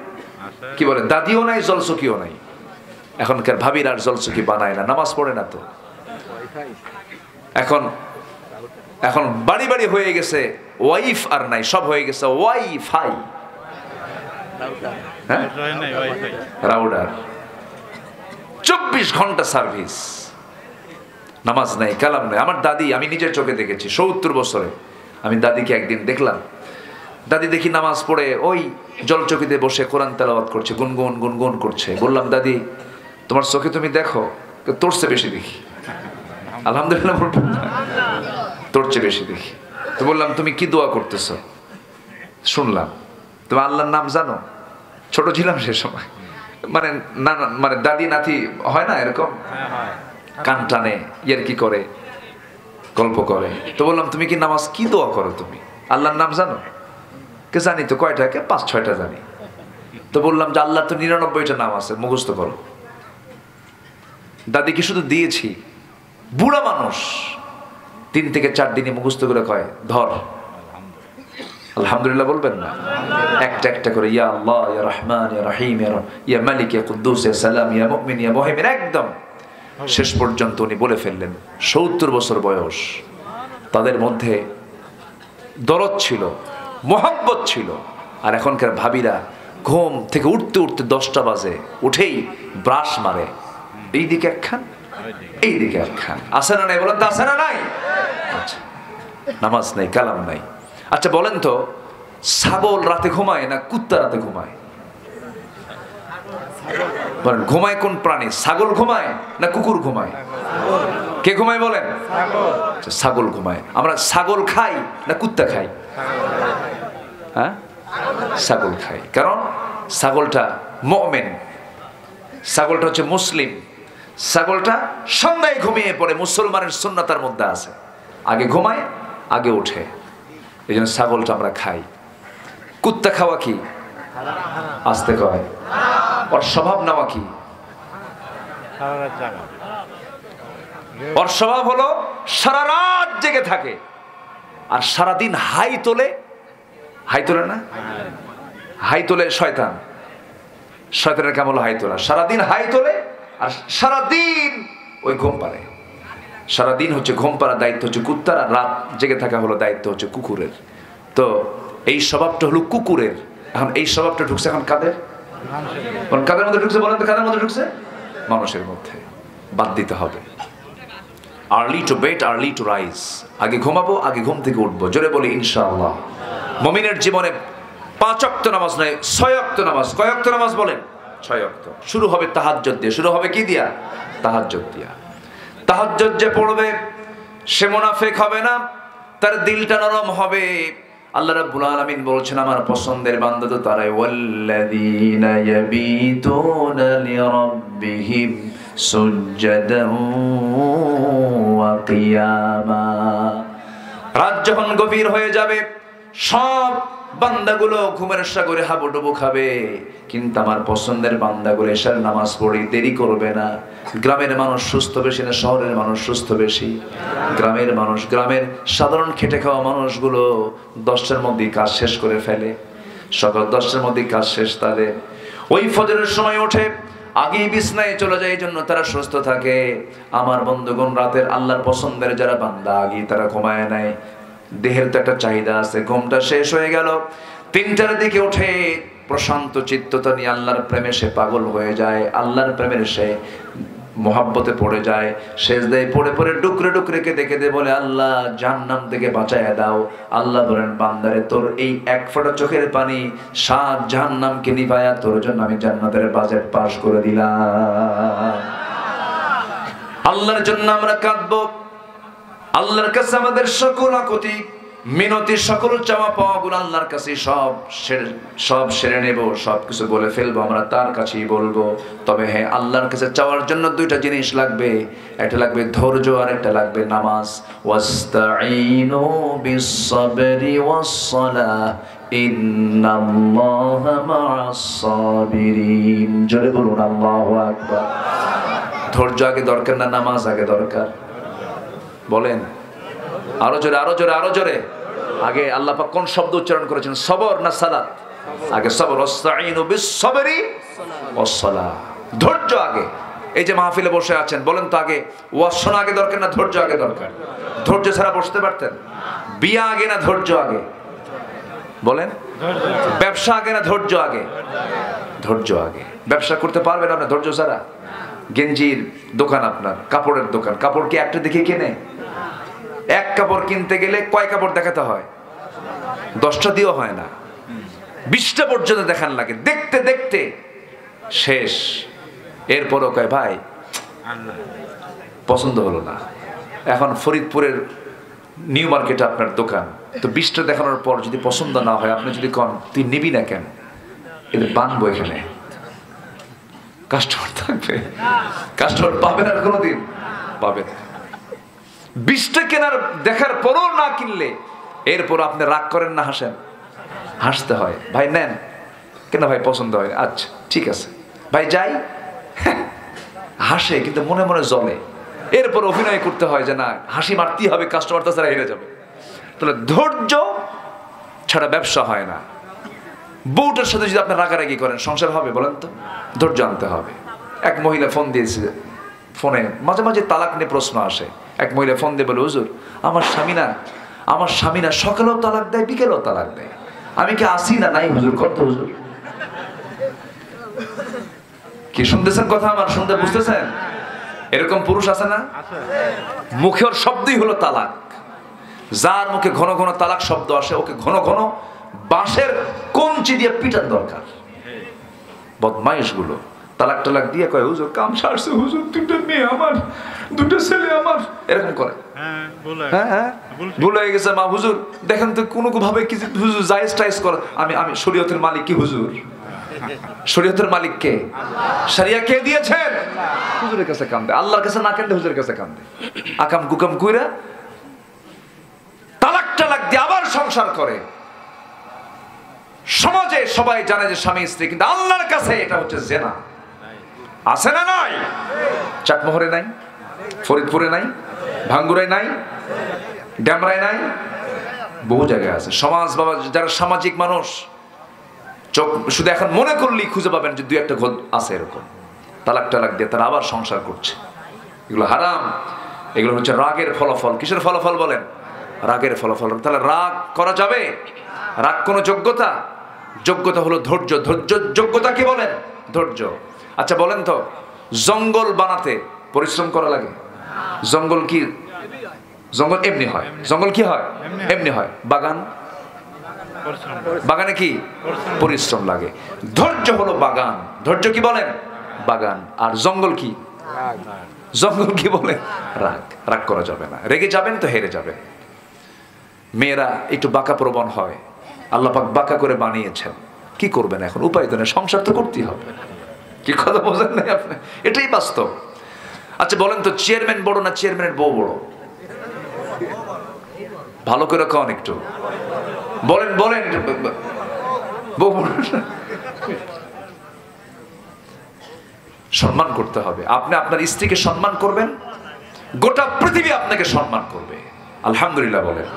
কি বলে, দাদিও নাই, জলচকিও নাই। এখনকার ভাবির আর জলচকি বানায় না, নামাজ পড়ে না তো। এখন এখন বাড়ি বাড়ি হয়ে গেছে ওয়াইফ আর নাই, সব হয়ে গেছে ওয়াইফাই। রাউডার, 24 ঘন্টা সার্ভিস। নামাজ নাই, কালাম নাই। আমার দাদি, আমি নিজের চোখে দেখেছি, 70 বছরে আমি দাদিকে একদিন দেখলাম। দাদি দেখি নামাজ পড়ে ওই জলচকিতে বসে কোরআন তেলাওয়াত করছে, গুনগুন গুনগুন করছে। বললাম দাদি তোমার চোখে তুমি দেখো? তোর চেয়ে বেশি দেখি। আলহামদুলিল্লাহ বলবেন না? তোর চেয়ে বেশি দেখি। তো বললাম তুমি কি দোয়া করতেছো? শুনলাম তুমি আল্লাহর নাম জানো? ছোট ছিলাম সে সময়, মানে না, মানে দাদি নাতি হয় না এরকম, কান টানে, ইয়ার কি করে, গল্প করে। তো বললাম তুমি কি নামাজ কি দোয়া করো? তুমি আল্লাহর নাম জানো? কে জানি তো। কয়টা? কে 5-6টা জানি। তো বললাম যে আল্লাহর তো 99টা নাম আছে, মুখস্থ করো। দাদিকে শুধু দিয়েছি, বুড়া মানুষ 3 থেকে 4 দিনে মুখস্থ করে কয় ধর। আলহামদুলিল্লাহ বলবেন না? একটা একটা করে ইয়া আল্লাহ, ইয়া রহমান, ইয়া রহিম, ইয়া মালিক, ইয়া কুদ্দুস, ইয়া সালাম, ইয়া মুমিন, ইয়া মুহাইমিন, একদম শেষ পর্যন্ত উনি বলে ফেললেন। 70 বছর বয়স। তাদের মধ্যে দরদ ছিল, মোহাব্বত ছিল। আর এখনকার ভাবিরা ঘুম থেকে উঠতে উঠতে 10টা বাজে, উঠেই ব্রাশ মারে, এইদিকে একখান, এইদিকে একখান। আছে না নাই? বলেন তো আছে না নাই? আচ্ছা, নামাজ নাই, কালাম নাই। আচ্ছা বলেন তো, ছাগল রাতে ঘুমায় না কুত্তা রাতে ঘুমায়? বলেন ঘুমায় কোন প্রাণী? ছাগল ঘুমায় না কুকুর ঘুমায়? কে ঘুমায় বলেন? ছাগল ঘুমায়। আমরা ছাগল খাই না কুত্তা খাই? হ্যাঁ, ছাগল খাই। কারণ ছাগলটা মুমিন, ছাগলটা হচ্ছে মুসলিম। ছাগলটা সন্ধ্যায় ঘুমিয়ে পড়ে, মুসলমানের সুন্নাতের মধ্যে আছে, আগে ঘুমায় আগে ওঠে। এই জন্য ছাগলটা আমরা খাই। কুত্তা খাওয়া কি? আসতে কয়। ওর স্বভাব নেওয়া কি? ওর স্বভাব হলো সারা রাত জেগে থাকে আর সারাদিন হাই তোলে না, হাই তোলে শয়তান। শয়তানের কাম হলো হাই তোলা, সারাদিন হাই তোলে আর সারাদিন ওই ঘুম পারে। সারাদিন হচ্ছে ঘুম পাড়ার দায়িত্ব হচ্ছে কুত্তার, আর রাত জেগে থাকা হলো দায়িত্ব হচ্ছে কুকুরের। তো এই স্বভাবটা হলো কুকুরের। এখন এই স্বভাবটা ঢুকছে এখন কাদের? কাদের মধ্যে ঢুকছে বলেন তো? কাদের মধ্যে ঢুকছে? মানুষের মধ্যে। বাদ দিতে হবে। Early to bed early to rise, আগে ঘুমাবো, আগে ঘুম থেকে উঠবো। জোরে বলি ইনশাআল্লাহ। মুমিনের জীবনে 5 ওয়াক্ত নামাজ নয়, 6 ওয়াক্ত নামাজ। কয় ওয়াক্ত নামাজ বলেন? 6 ওয়াক্ত। শুরু হবে তাহাজ্জুদ দিয়ে। শুরু হবে কি দিয়া? তাহাজ্জুদ দিয়া। তাহাজ্জুদ যে পড়বে সে মুনাফিক হবে না, তার দিলটা নরম হবে। আল্লাহ রাব্বুল আলামিন বলছেন আমার পছন্দের বান্দা তো তারাই, ওয়াল্লাযীনা ইয়াবিতুনা লিরাব্বিহিম সুজদান ওয়া কিয়ামা। রাত যখন গভীর হয়ে যাবে সব বান্দাগুলো ঘুমের সাগরে হাবুডুবু খাবে, কিন্তু আমার পছন্দের বান্দাগুলো এশার নামাজ পড়ে দেরি করবে না। গ্রামের মানুষ সুস্থ বেশি না শহরের মানুষ সুস্থ বেশি? গ্রামের মানুষ। গ্রামের সাধারণ খেটে খাওয়া মানুষগুলো 10টার মধ্যে কাজ শেষ করে ফেলে, সকাল 10টার মধ্যে কাজ শেষ তাদের। ওই ফজরের সময় ওঠে, আগেই বিছনায় চলে যায়, এই জন্য তারা সুস্থ থাকে। আমার বন্ধুগণ, রাতের আল্লাহর পছন্দের যারা বান্দা আগেই তারা ঘুমায় নেয়। দেহের তো একটা চাহিদা আছে, ঘুমটা শেষ হয়ে গেল, 3টার দিকে উঠে প্রশান্ত চিত্ততা নিয়ে আল্লাহর প্রেমে সে পাগল হয়ে যায়, আল্লাহর প্রেমের সে মোহাব্বতে পড়ে যায়। সেজদায় পড়ে পড়ে ডুকরে ডুকরে কেঁদে কেঁদে বলে, আল্লাহ জাহান্নাম থেকে বাঁচাইয়া দাও। আল্লাহ বলেন, বান্দারে তোর এই এক ফোঁটা চোখের পানি 7 জাহান্নামকে নিভায়া তোর জন্য আমি জান্নাতের বাজেট পাস করে দিলাম। আল্লাহর জন্য আমরা কাঁদবো। আল্লাহর কাছে আমাদের সকল আকুতি মিনতি, সকল চাওয়া পাওয়া গুলো আল্লাহর কাছে সব সেরে নেব, সব কিছু বলে ফেলবো, আমরা তার কাছেই বলবো। তবে হ্যাঁ, আল্লাহর কাছে চাওয়ার জন্য 2টা জিনিস লাগবে, একটা লাগবে ধৈর্য আর একটা লাগবে নামাজ। ওয়াস্তাঈনু বিস-সাবরি ওয়াস-সালাহ ইন্নাল্লাহা মা'আস-সাবিরিন। জোরে বলুন আল্লাহু আকবার। ধৈর্য আগে দরকার না নামাজ আগে দরকার? বলেন আরো জোরে, আরো জোরে, আরো জোরে। আগে আল্লাহ পাক কোন শব্দ উচ্চারণ করেছেন? সবর না সালাত? আগে সবর। ওয়াস্তাঈনু বিস-সাবরি ওয়াস-সালাহ, ধৈর্য আগে। এই যে মাহফিলে বসে আছেন, বলেন তো আগে ওয়াজ শোনা আগে দরকার না ধৈর্য আগে দরকার? ধৈর্য ছাড়া বসতে পারতেন? বিয়া আগে না ধৈর্য আগে? বলেন। ব্যবসা আগে না ধৈর্য আগে? ধৈর্য আগে। ব্যবসা করতে পারবেন আপনি ধৈর্য ছাড়া? গেঞ্জির দোকান, আপনার কাপড়ের দোকান, কাপড় কি একটা দেখে কেনে? এক কাপড় কিনতে গেলে কয় কাপড় দেখাতে হয়? 10টা দিয়েও হয় না, 20টা পর্যন্ত দেখান লাগে। দেখতে দেখতে শেষ। এরপরও কয় ভাই পছন্দ হলো না। এখন ফরিদপুরের নিউ মার্কেটে আপনার দোকান, তো 20টা দেখানোর পর যদি পছন্দ না হয়, আপনি যদি কন তুই নিবি না কেন, এদের বানবো এখানে, কাস্টমার থাকবে? কাস্টমার পাবেন আর কোনোদিন? পাবেন। 20টা কেনার দেখার পরও না কিনলে এরপর আপনি রাগ করেন না হাসেন? হাসতে হয়। ভাই নেন কেন? ভাই পছন্দ হয়। আচ্ছা ঠিক আছে ভাই যাই। হাসে কিন্তু মনে মনে জ্বলে। এরপর অভিনয় করতে হয় যে না হাসি মারতেই হবে, কাস্টমার তাছাড়া হেরে যাবে। তাহলে ধৈর্য ছাড়া ব্যবসা হয় না। বউটার সাথে যদি আপনি রাগারাগি করেন সংসার হবে? বলেন তো। ধৈর্য আনতে হবে। এক মহিলা ফোন দিয়েছে, ফোনে মাঝে মাঝে তালাক নিয়ে প্রশ্ন আসে। এক মহিলা ফোন দিয়ে বলে, হুজুর আমার স্বামী না সকালেও তালাক দেয়, বিকেলেও তালাক দেয়, আমি কি আসি না নাই হুজুর? কত হুজুর কি শুনতেছেন কথা আমার? শুনতে বুঝতেছেন? এরকম পুরুষ আছে না? মুখের শব্দই হলো তালাক। যার মুখে ঘন ঘন তালাক শব্দ আসে, ওকে ঘন ঘন বাঁশের কঞ্চি দিয়ে পিটার দরকার। বদমাইশ গুলো তালাক টালাক দিয়ে কয়, হুজুর কাম সারছে হুজুর, 2টা মেয়ে আমার, 2টা ছেলে আমার, এরকম করে। হ্যাঁ ভুল হয়ে গেছে মা হুজুর, দেখেন তো কোনো ভাবে কি হুজুর জায়েজ টাইজ কর। আমি শরীয়তের মালিক কি হুজুর? শরীয়তের মালিক কে? শরিয়া কে দিয়েছেন? হুজুরের কাছে কান্দে, আল্লাহর কাছে না কান্দে হুজুরের কাছে কান্দে। আকাম গুকাম কইরা তালাক টালাক দিয়ে আবার সংসার করে। সমাজে সবাই জানে যে স্বামী স্ত্রী, কিন্তু আল্লাহর কাছে এটা হচ্ছে জেনা। আছে না নাই? চাটমোহরে নাই, ফরিদপুরে নাই, ভাঙ্গুরায় নাই, ড্যামরায় নাই, বহু জায়গায় আছে। সমাজ বাবা যারা সামাজিক মানুষ, চোখ শুধু এখন মনে করলেই খুঁজে পাবেন যে দুই একটা ঘর আছে এরকম, তালাক টালাক দিয়ে তারা আবার সংসার করছে। এগুলো হারাম, এগুলো হচ্ছে রাগের ফলাফল। কিসের ফলাফল বলেন? রাগের ফলাফল। তাহলে রাগ করা যাবে? রাগ কোনো যোগ্যতা? যোগ্যতা হলো ধৈর্য। ধৈর্য যোগ্যতা কি বলেন? ধৈর্য। আচ্ছা বলেন তো, জঙ্গল বানাতে পরিশ্রম করা লাগে? জঙ্গল কি জঙ্গল এমনি হয়? জঙ্গল কি হয়? এমনি হয়। বাগান, বাগানে কি পরিশ্রম লাগে? ধৈর্য হলো বাগান। ধৈর্য কি বলেন? বাগান। আর জঙ্গল কি? জঙ্গল কি বলে? রাগ। রাগ করা যাবে না। রেগে যাবেন তো হেরে যাবেন। মেয়েরা একটু বাঁকা প্রবণ হয়, আল্লাহ পাক বাঁকা করে বানিয়েছেন, কি করবেন এখন? উপায় তো নেই, সংসার তো করতেই হবে। কি কথা বোঝেন নাই আপনি? এটাই বাস্তব। আচ্ছা বলেন তো, চেয়ারম্যান বড় না চেয়ারম্যানের বউ বড়? ভালো করে কন একটু বলেন, বলেন। বউ বড়। সম্মান করতে হবে। আপনি আপনার স্ত্রীকে সম্মান করবেন, গোটা পৃথিবী আপনাকে সম্মান করবে। আলহামদুলিল্লাহ বলেন।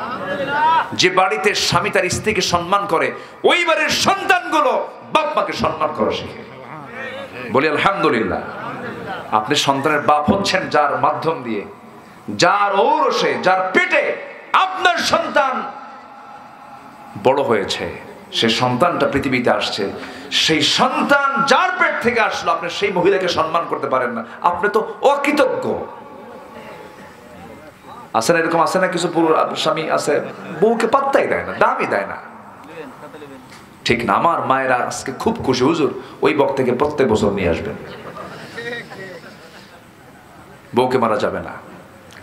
যে বাড়িতে স্বামী তার স্ত্রীকে সম্মান করে, ওই বাড়ির সন্তানগুলো বাপ মাকে সম্মান করা শিখে। বলি আলহামদুলিল্লাহ। আপনি সন্তানের বাপ হচ্ছেন যার মাধ্যম দিয়ে, যার ঔরসে, যার পেটে আপনার সন্তান বড় হয়েছে, সে সন্তানটা পৃথিবীতে আসছে, সেই সন্তান যার পেট থেকে আসলো, আপনি সেই মহিলাকে সম্মান করতে পারেন না, আপনি তো অকৃতজ্ঞ। আছে না এরকম? আছে না কিছু পুরুষ স্বামী আছে বউকে পাত্তাই দেয় না, দামই দেয় না? ঠিক না? আমার মায়েরা আজকে খুব খুশি, হুজুর ওই বক্তাকে প্রত্যেক বছর নিয়ে আসবেন। বউকে মারা যাবে না,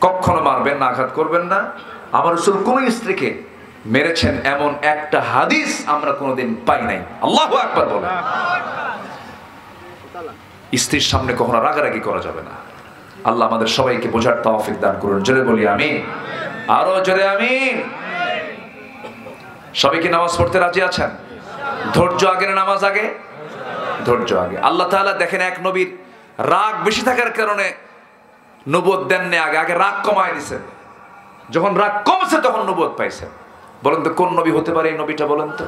কখনো মারবেন না, আঘাত করবেন না। আমার রাসূল কোন স্ত্রীকে মেরেছেন এমন একটা হাদিস আমরা কোনোদিন পাই নাই। আল্লাহু আকবার বলেন। স্ত্রীর সামনে কখনো রাগারাগি করা যাবে না। আল্লাহ আমাদের সবাইকে বোঝার তৌফিক দান করুন। জোরে বলি আমিন। আরো জোরে আমিন। সবাই কি নামাজ পড়তে রাজি আছেন? ধৈর্য আগে না নামাজ আগে? ধৈর্য আগে। আল্লাহ তাআলা দেখেন, এক নবীর রাগ বেশি থাকার কারণে নবুয়ত দেন না, আগে আগে রাগ কমায় দিয়েছেন। যখন রাগ কমছে তখন নবুয়ত পাইছেন। বলেন তো কোন নবী হতে পারে এই নবীটা? বলেন তো।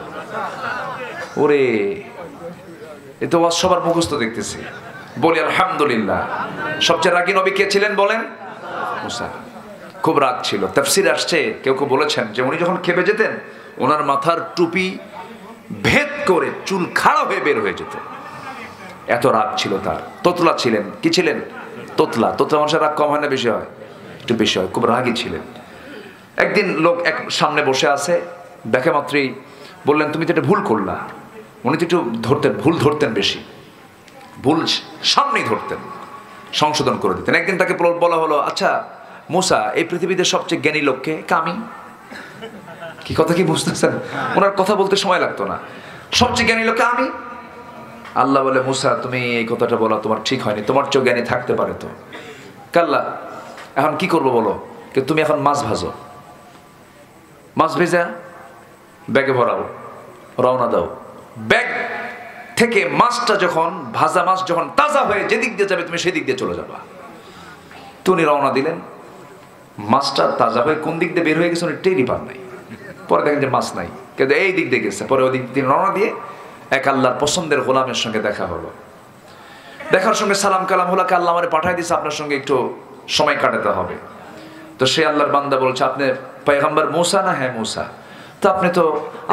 ওরে, এ তো সবার মুখস্থ দেখতেছি। বলি আলহামদুলিল্লাহ। সবচেয়ে রাগী নবী কে ছিলেন বলেন? মুসা। খুব রাগ ছিল। তাফসীরে আসছে, কেউ কেউ বলেছেন যে উনি যখন খেপে যেতেন, ওনার মাথার টুপি ভেদ করে চুল খাড়া হয়ে বের হয়ে যেত, এত রাগ ছিল তার। তোতলা ছিলেন। কি ছিলেন? তোতলা। তোতলা মানুষের রাগ কম হয় না বেশি হয়? একটু বেশি হয়। খুব রাগী ছিলেন। একদিন লোক এক সামনে বসে আছে, দেখে মাত্রই বললেন, তুমি তো এটা ভুল করলা। উনি তো একটু ধরতেন, ভুল ধরতেন বেশি, ভুল সামনেই ধরতেন, সংশোধন করে দিতেন। একদিন তাকে বলা হলো, আচ্ছা মুসা, এই পৃথিবীতে সবচেয়ে জ্ঞানী লোককে? কামি। কি কথা কি বুঝতেছেন? ওনার কথা বলতে সময় লাগতো না। সবচেয়ে জ্ঞানী লোককে আমি। আল্লাহ বলে, মুসা তুমি এই কথাটা বলা তোমার ঠিক হয়নি, তোমার চেয়েও জ্ঞানী থাকতে পারে তো। কাল্লা, এখন কি করবো বলো? কিন্তু তুমি এখন মাছ ভাজো, মাছ ভেজা ব্যাগে ভরাও, রওনা দাও। ব্যাগ থেকে মাছটা যখন, ভাজা মাছ যখন তাজা হয়ে যেদিক দিয়ে যাবে তুমি সেদিক দিয়ে চলে যাবা। তুমি রওনা দিলেন, মাছটা তাজা হয়ে কোন দিক দিয়ে বের হয়ে গেছে উনি টেরই পান নাই। পরে দেখেন যে মাছ নাই, কিন্তু এই দিক দিয়ে গেছে। পরে ওই দিক দিয়ে রওনা দিয়ে এক আল্লাহর পছন্দের গোলামের সঙ্গে দেখা হলো। দেখার সঙ্গে সালাম কালাম হলো, আল্লাহ আমারে পাঠাই দিয়েছে আপনার সঙ্গে একটু সময় কাটাতে হবে। তো সে আল্লাহর বান্দা বলছে, আপনি পয়গম্বর মুসা না? হ্যাঁ মুসা। তো আপনি তো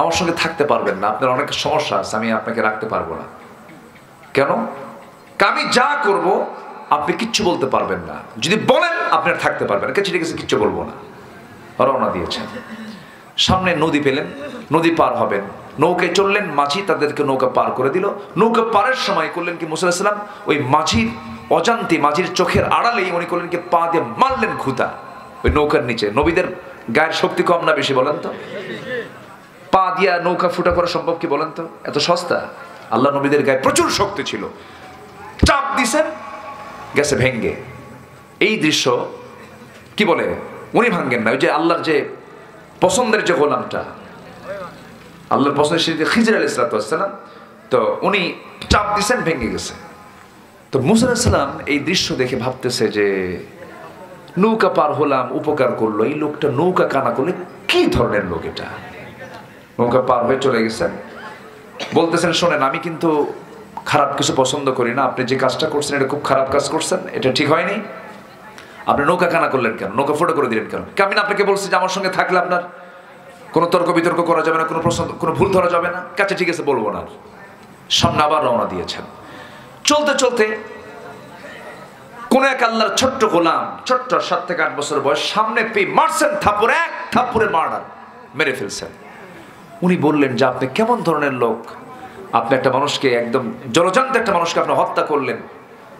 আমার সঙ্গে থাকতে পারবেন না, আপনার অনেক সমস্যা আছে, আমি আপনাকে রাখতে পারবো না। কেন? আমি যা করব আপনি কিচ্ছু বলতে পারবেন না, যদি বলেন আপনার থাকতে পারবেন। ঠিক আছে, কিচ্ছু বলবো না। রওনা দিয়েছেন। সামনে নদী পেলেন, নদী পার হবেন, নৌকায় চললেন, মাঝি তাদেরকে নৌকা পার করে দিল। নৌকা পারের সময় করলেন কি মুসা আলাইহিস সালাম, ওই মাঝির অজান্তে, মাঝির চোখের আড়ালেই উনি করলেন কি, পা দিয়ে মারলেন খুঁতা ওই নৌকার নিচে। নবীদের গায়ের শক্তি কম না বেশি বলেন তো? পা দিয়া নৌকা ফুটা করা সম্ভব কি বলেন তো? এত সস্তা? আল্লাহ নবীদের গায়ে প্রচুর শক্তি ছিল, চাপ দিছেন, গেছে ভেঙ্গে। এই দৃশ্য কি বলে, উনি ভাঙ্গেন না, ওই যে আল্লাহর যে পছন্দের যে গোলামটা, আল্লাহর পছন্দের সেই খিজির আলাইহিস সালাম, তো উনি চাপ দিছেন, ভেঙে গেছে। তো মুসা আলাইহিস সালাম এই দৃশ্য দেখে ভাবতেছে যে নৌকা পার হলাম, উপকার করলো। এই লোকটা নৌকা কানা করলে কি ধরনের লোক এটা? নৌকা পার হয়ে চলে গেছেন, বলতেছেন শোনেন আমি কিন্তু খারাপ কিছু পছন্দ করি না, আপনি যে কাজটা করছেন এটা খুব খারাপ কাজ করছেন, এটা ঠিক হয়নি। আপনি নৌকা কানা করলেন কেন, নৌকা ফুটো করে দিলেন কেন? আমি না আপনাকে বলছি যে আমার সঙ্গে থাকলে আপনার কোনো তর্ক বিতর্ক করা যাবে না, কোনো প্রশ্ন কোনো ভুল ধরা যাবে না। কাছে ঠিক আছে বলবো না। সামনে আবার রওনা দিয়েছেন। চলতে চলতে কোন এক আল্লাহর ছোট্ট গোলাম, ছোট্ট 7 থেকে 8 বছর বয়স, সামনে পেয়ে মারছেন থাপ্পড়, এক থাপ্পড়ে মার্ডার, মেরে ফেলছেন। উনি বললেন যে আপনি কেমন ধরনের লোক, আপনি একটা মানুষকে একদম জলজান্ত একটা মানুষকে আপনি হত্যা করলেন,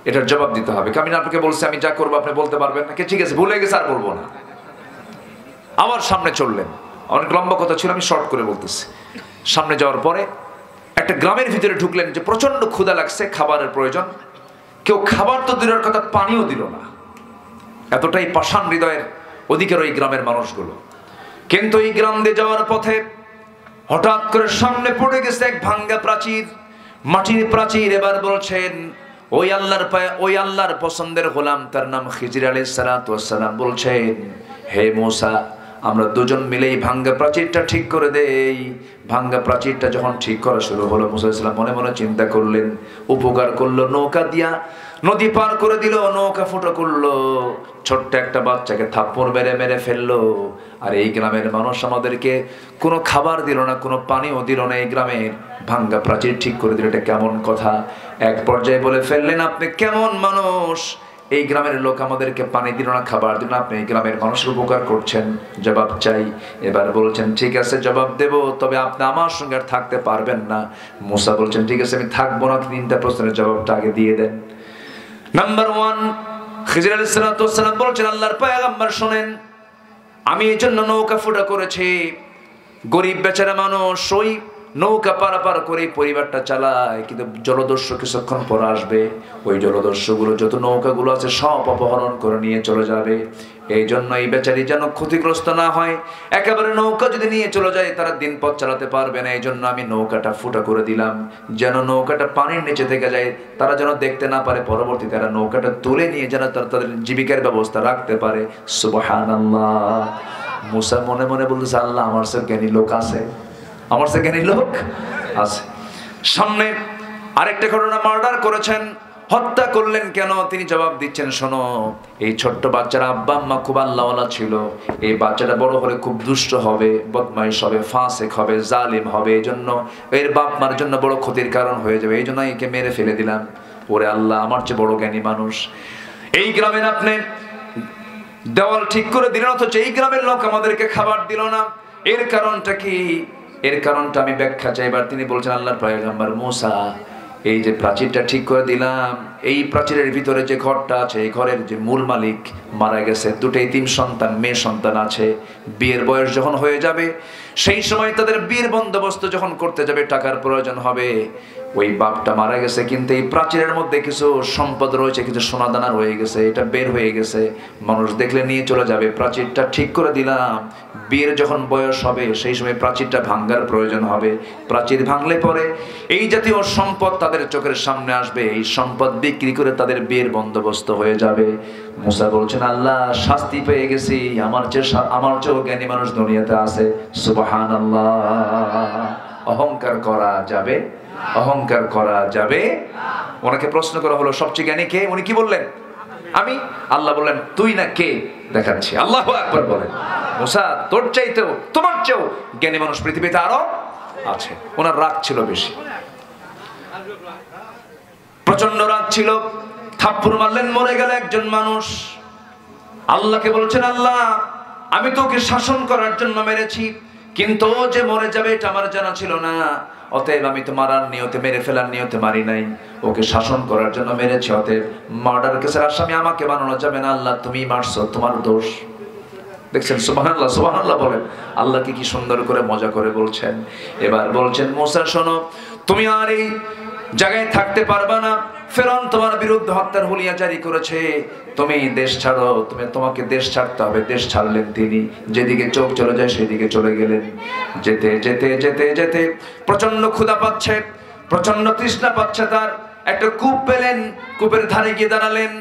এটার জবাব দিতে হবে। আমি আপনাকে বলছি আমি যা করবো আপনি বলতে পারবেন না। ঠিক আছে ভুলে গেছে আর বলবো না। আবার সামনে চললেন, অনেক লম্বা কথা ছিল আমি শর্ট করে বলতেছি। সামনে যাওয়ার পরে একটা গ্রামের ভিতরে ঢুকলেন যে প্রচন্ড ক্ষুধা লাগছে, খাবারের প্রয়োজন। কেউ খাবার তো দূরের কথা, পানিও দিল না। এতটাই পাষাণ হৃদয়ের অধিকার ওই গ্রামের মানুষগুলো। কিন্তু এই গ্রাম দিয়ে যাওয়ার পথে হঠাৎ করে সামনে পড়ে গেছে এক ভাঙ্গা প্রাচীর, মাটির প্রাচীর। এবার বলছেন ওই আল্লাহর পায়ে, ওই আল্লাহর পছন্দের গোলাম, তার নাম খিজির আলাইহিস সালাতু ওয়াস সালাম, বলছেন হে মুসা, আমরা দুজন মিলেই ভাঙ্গা প্রাচীরটা ঠিক করে দেই। ভাঙ্গা প্রাচীরটা যখন ঠিক করা শুরু হলো, মুসা আলাইহিস সালাম মনে মনে চিন্তা করলেন, উপকার করলো, নৌকা দিয়া নদী পার করে দিল, নৌকা ফুটো করলো, ছোট্ট একটা বাচ্চাকে থাপ্পড় মেরে মেরে ফেললো। আর এই গ্রামের মানুষ আমাদেরকে কোনো খাবার দিল না, কোনো পানিও দিল না, এই গ্রামের ভাঙ্গা প্রাচীর ঠিক করে দিল, এটা কেমন কথা? এক পর্যায়ে বলে ফেললেন আপনি কেমন মানুষ, এই গ্রামের লোক আমাদেরকে পানি দিল না, খাবার দিল না, আপনি এই গ্রামের মানুষের উপকার করছেন, জবাব চাই। এবার বলছেন ঠিক আছে জবাব দেব, তবে আপনি আমার সঙ্গে আর থাকতে পারবেন না। মুসা বলছেন ঠিক আছে আমি থাকবো না, 3টা প্রশ্নের জবাবটা আগে দিয়ে দেন। নাম্বার 1, খিজির আলাইহিস সালাতু ওয়াস সালাম বলছেন আল্লাহর পয়গম্বর শুনেন, আমি এই জন্য নৌকা ফুটা করেছি, গরিব বেচারা মানুষ ওই নৌকা পারাপার করে পরিবারটা চালায়, কিন্তু জলদস্যু কিছুক্ষণ পর আসবে, ওই জলদস্যুগুলো যত নৌকাগুলো আছে সব অপহরণ করে নিয়ে চলে যাবে। এই জন্য এই বেচারি যেন ক্ষতিগ্রস্ত না হয়, একেবারে নৌকা যদি নিয়ে চলে যায় তারা দিন পথ চালাতে পারবে না। এই জন্য আমি নৌকাটা ফুটা করে দিলাম, যেন নৌকাটা পানির নিচে থেকে যায়, তারা যেন দেখতে না পারে, পরবর্তীতে তারা নৌকাটা তুলে নিয়ে যেন তাদের জীবিকার ব্যবস্থা রাখতে পারে। সুবহানাল্লাহ। মুসা মনে মনে বলতেছে আল্লাহ আমার সে জ্ঞানী লোক আছে, আমার সে জ্ঞানী লোক আছে। সামনে আরেকটা ঘটনা, মার্ডার করেছেন, হত্যা করলেন কেন? তিনি জবাব দিচ্ছেন শোনো, এই ছোট্ট বাচ্চার আব্বা আম্মা খুব আল্লাহওয়ালা ছিল, এই বাচ্চাটা বড় হলে খুব দুষ্ট হবে, বদমাইশ হবে, ফাসেক হবে, জালিম হবে, এই জন্য এর বাপ মার জন্য বড় ক্ষতির কারণ হয়ে যাবে, এই জন্য একে মেরে ফেলে দিলাম। ওরে আল্লাহ, আমার চেয়ে বড় জ্ঞানী মানুষ। এই গ্রামের আপনি দেওয়াল ঠিক করে দিলেন, অথচ এই গ্রামের লোক আমাদেরকে খাবার দিল না, এর কারণটা কি? এর কারণটা আমি ব্যাখ্যা চাইবার। তিনি বলছেন আল্লাহর পয়গম্বর মুসা, এই যে প্রাচীরটা ঠিক করে দিলাম, এই প্রাচীরের ভিতরে যে ঘরটা আছে, এই ঘরের যে মূল মালিক মারা গেছে, 2 এতিম সন্তান, মেয়ে সন্তান আছে। বিয়ের বয়স যখন হয়ে যাবে, সেই সময় তাদের বিয়ের বন্দোবস্ত যখন করতে যাবে, টাকার প্রয়োজন হবে। ওই বাপটা মারা গেছে, কিন্তু এই প্রাচীরের মধ্যে কিছু সম্পদ রয়েছে, কিছু সোনাদানা রয়ে গেছে, এটা বের হয়ে গেছে, মানুষ দেখলে নিয়ে চলে যাবে। প্রাচীরটা ঠিক করে দিলাম, বিয়ের যখন বয়স হবে সেই সময় প্রাচীরটা ভাঙ্গার প্রয়োজন হবে। প্রাচীর ভাঙলে পরে এই জাতীয় সম্পদ তাদের চোখের সামনে আসবে, এই সম্পদ বিক্রি করে তাদের বিয়ের বন্দোবস্ত হয়ে যাবে। মুসা বলছেন আল্লাহ শাস্তি পেয়ে গেছি, আমার চেয়েও জ্ঞানী মানুষ দুনিয়াতে আছে। সুবহানাল্লাহ। অহংকার করা যাবে, অহংকার করা যাবে। ওনাকে প্রশ্ন করা হলো সবচেয়ে জ্ঞানী কে? উনি কি বললেন? আমি। আল্লাহ বললেন তুই না কে দেখাচ্ছি। আল্লাহু আকবার বলেন। মুসা তোর চাইতেও, তোমার চেয়েও জ্ঞানী মানুষ পৃথিবীতে আরো আছে। ওনার রাগ ছিল বেশি, প্রচন্ড রাগ ছিল, থাপ্পড় মারলেন, মরে গেল একজন মানুষ। আল্লাহকে বলছেন আল্লাহ আমি তো ওকে শাসন করার জন্য মেরেছি, কিন্তু ও যে মরে যাবে এটা আমার জানা ছিল না, অতএব আমি তো মারার নিয়তে, মেরে ফেলার নিয়তে মারি নাই, ওকে শাসন করার জন্য মেরেছি। অতএব মার্ডার কেসের আসামি আমাকে বানানো যাবে না। আল্লাহ তুমি মারছো, তোমার দোষ। দেখছেন সুবহানাল্লাহ, সুবহানাল্লাহ বলেন। আল্লাহকে কি সুন্দর করে মজা করে বলছেন। এবার বলছেন মুসা শোনো, তুমি আর এই জায়গায় থাকতে পারবা না, ফেরাউন তোমার বিরুদ্ধে হত্যার হুলিয়া জারি করেছে, তুমি দেশ ছাড়ো, তোমাকে দেশ ছাড়তে হবে। দেশ ছাড়লেন তিনি, যেদিকে চোখ চলে যায় সেদিকে চলে গেলেন। যেতে যেতে যেতে যেতে প্রচন্ড ক্ষুধা পাচ্ছে, প্রচন্ড তৃষ্ণা পাচ্ছে তার। একটা কূপ পেলেন, কূপের ধারে গিয়ে দাঁড়ালেন,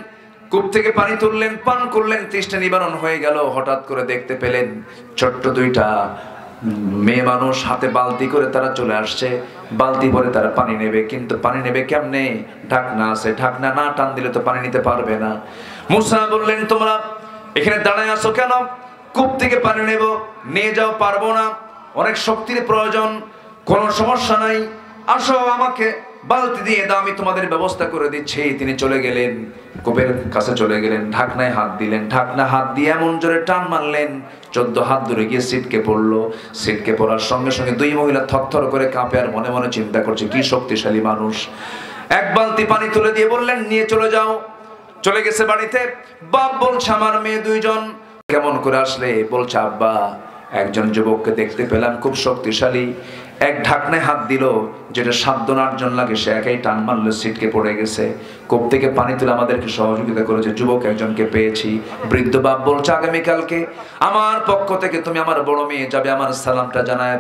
কূপ থেকে পানি তুললেন, পান করলেন, তৃষ্ণা নিবারণ হয়ে গেল। হঠাৎ করে দেখতে পেলেন ছোট্ট দুইটা মেয়ে মানুষ হাতে বালতি করে তারা চলে আসছে। বালতি ভরে তারা পানি নেবে, কিন্তু পানি নেবে কেমনে? ঢাকনা আছে, ঢাকনা না টান দিলে তো পানি নিতে পারবে না। মুসা বললেন, তোমরা এখানে দাঁড়ায় আছো কেন? কূপ থেকে পানি নেব, নিয়ে যাও। পারবো না, অনেক শক্তির প্রয়োজন। কোনো সমস্যা নাই, আসো আমাকে বালতি দিয়ে দাও, আমি তোমাদের ব্যবস্থা করে দিচ্ছি। তিনি চলে গেলেন, কূপের কাছে চলে গেলেন, ঢাকনায় হাত দিলেন, ঢাকনা হাত দিয়ে এমন জোরে টান মারলেন 14 হাত দূরে গিয়ে ছিটকে পড়লো। ছিটকে পড়ার সঙ্গে সঙ্গে দুই মহিলা থরথর করে কাঁপে আর মনে মনে চিন্তা করছে কি শক্তিশালী মানুষ। এক বালতি পানি তুলে দিয়ে বললেন, নিয়ে চলে যাও। চলে গেছে বাড়িতে। বাপ বলছে, আমার মেয়ে দুইজন কেমন করে আসলে? বলছে, আব্বা একজন যুবককে দেখতে পেলাম খুব শক্তিশালী, এক ঢাকনায় হাত দিল, যেটা 7 জন 8 জন লাগে সে একাই টান মারলো, ছিটকে পড়ে গেছে। কূপ থেকে পানি তুলে আমাদেরকে সহযোগিতা করেছে, যুবক একজনকে পেয়েছি। বৃদ্ধ বাপ বলছে, আগামীকালকে আমার পক্ষ থেকে তুমি আমার বড় মেয়ে যাবে, আমার সালামটা জানায়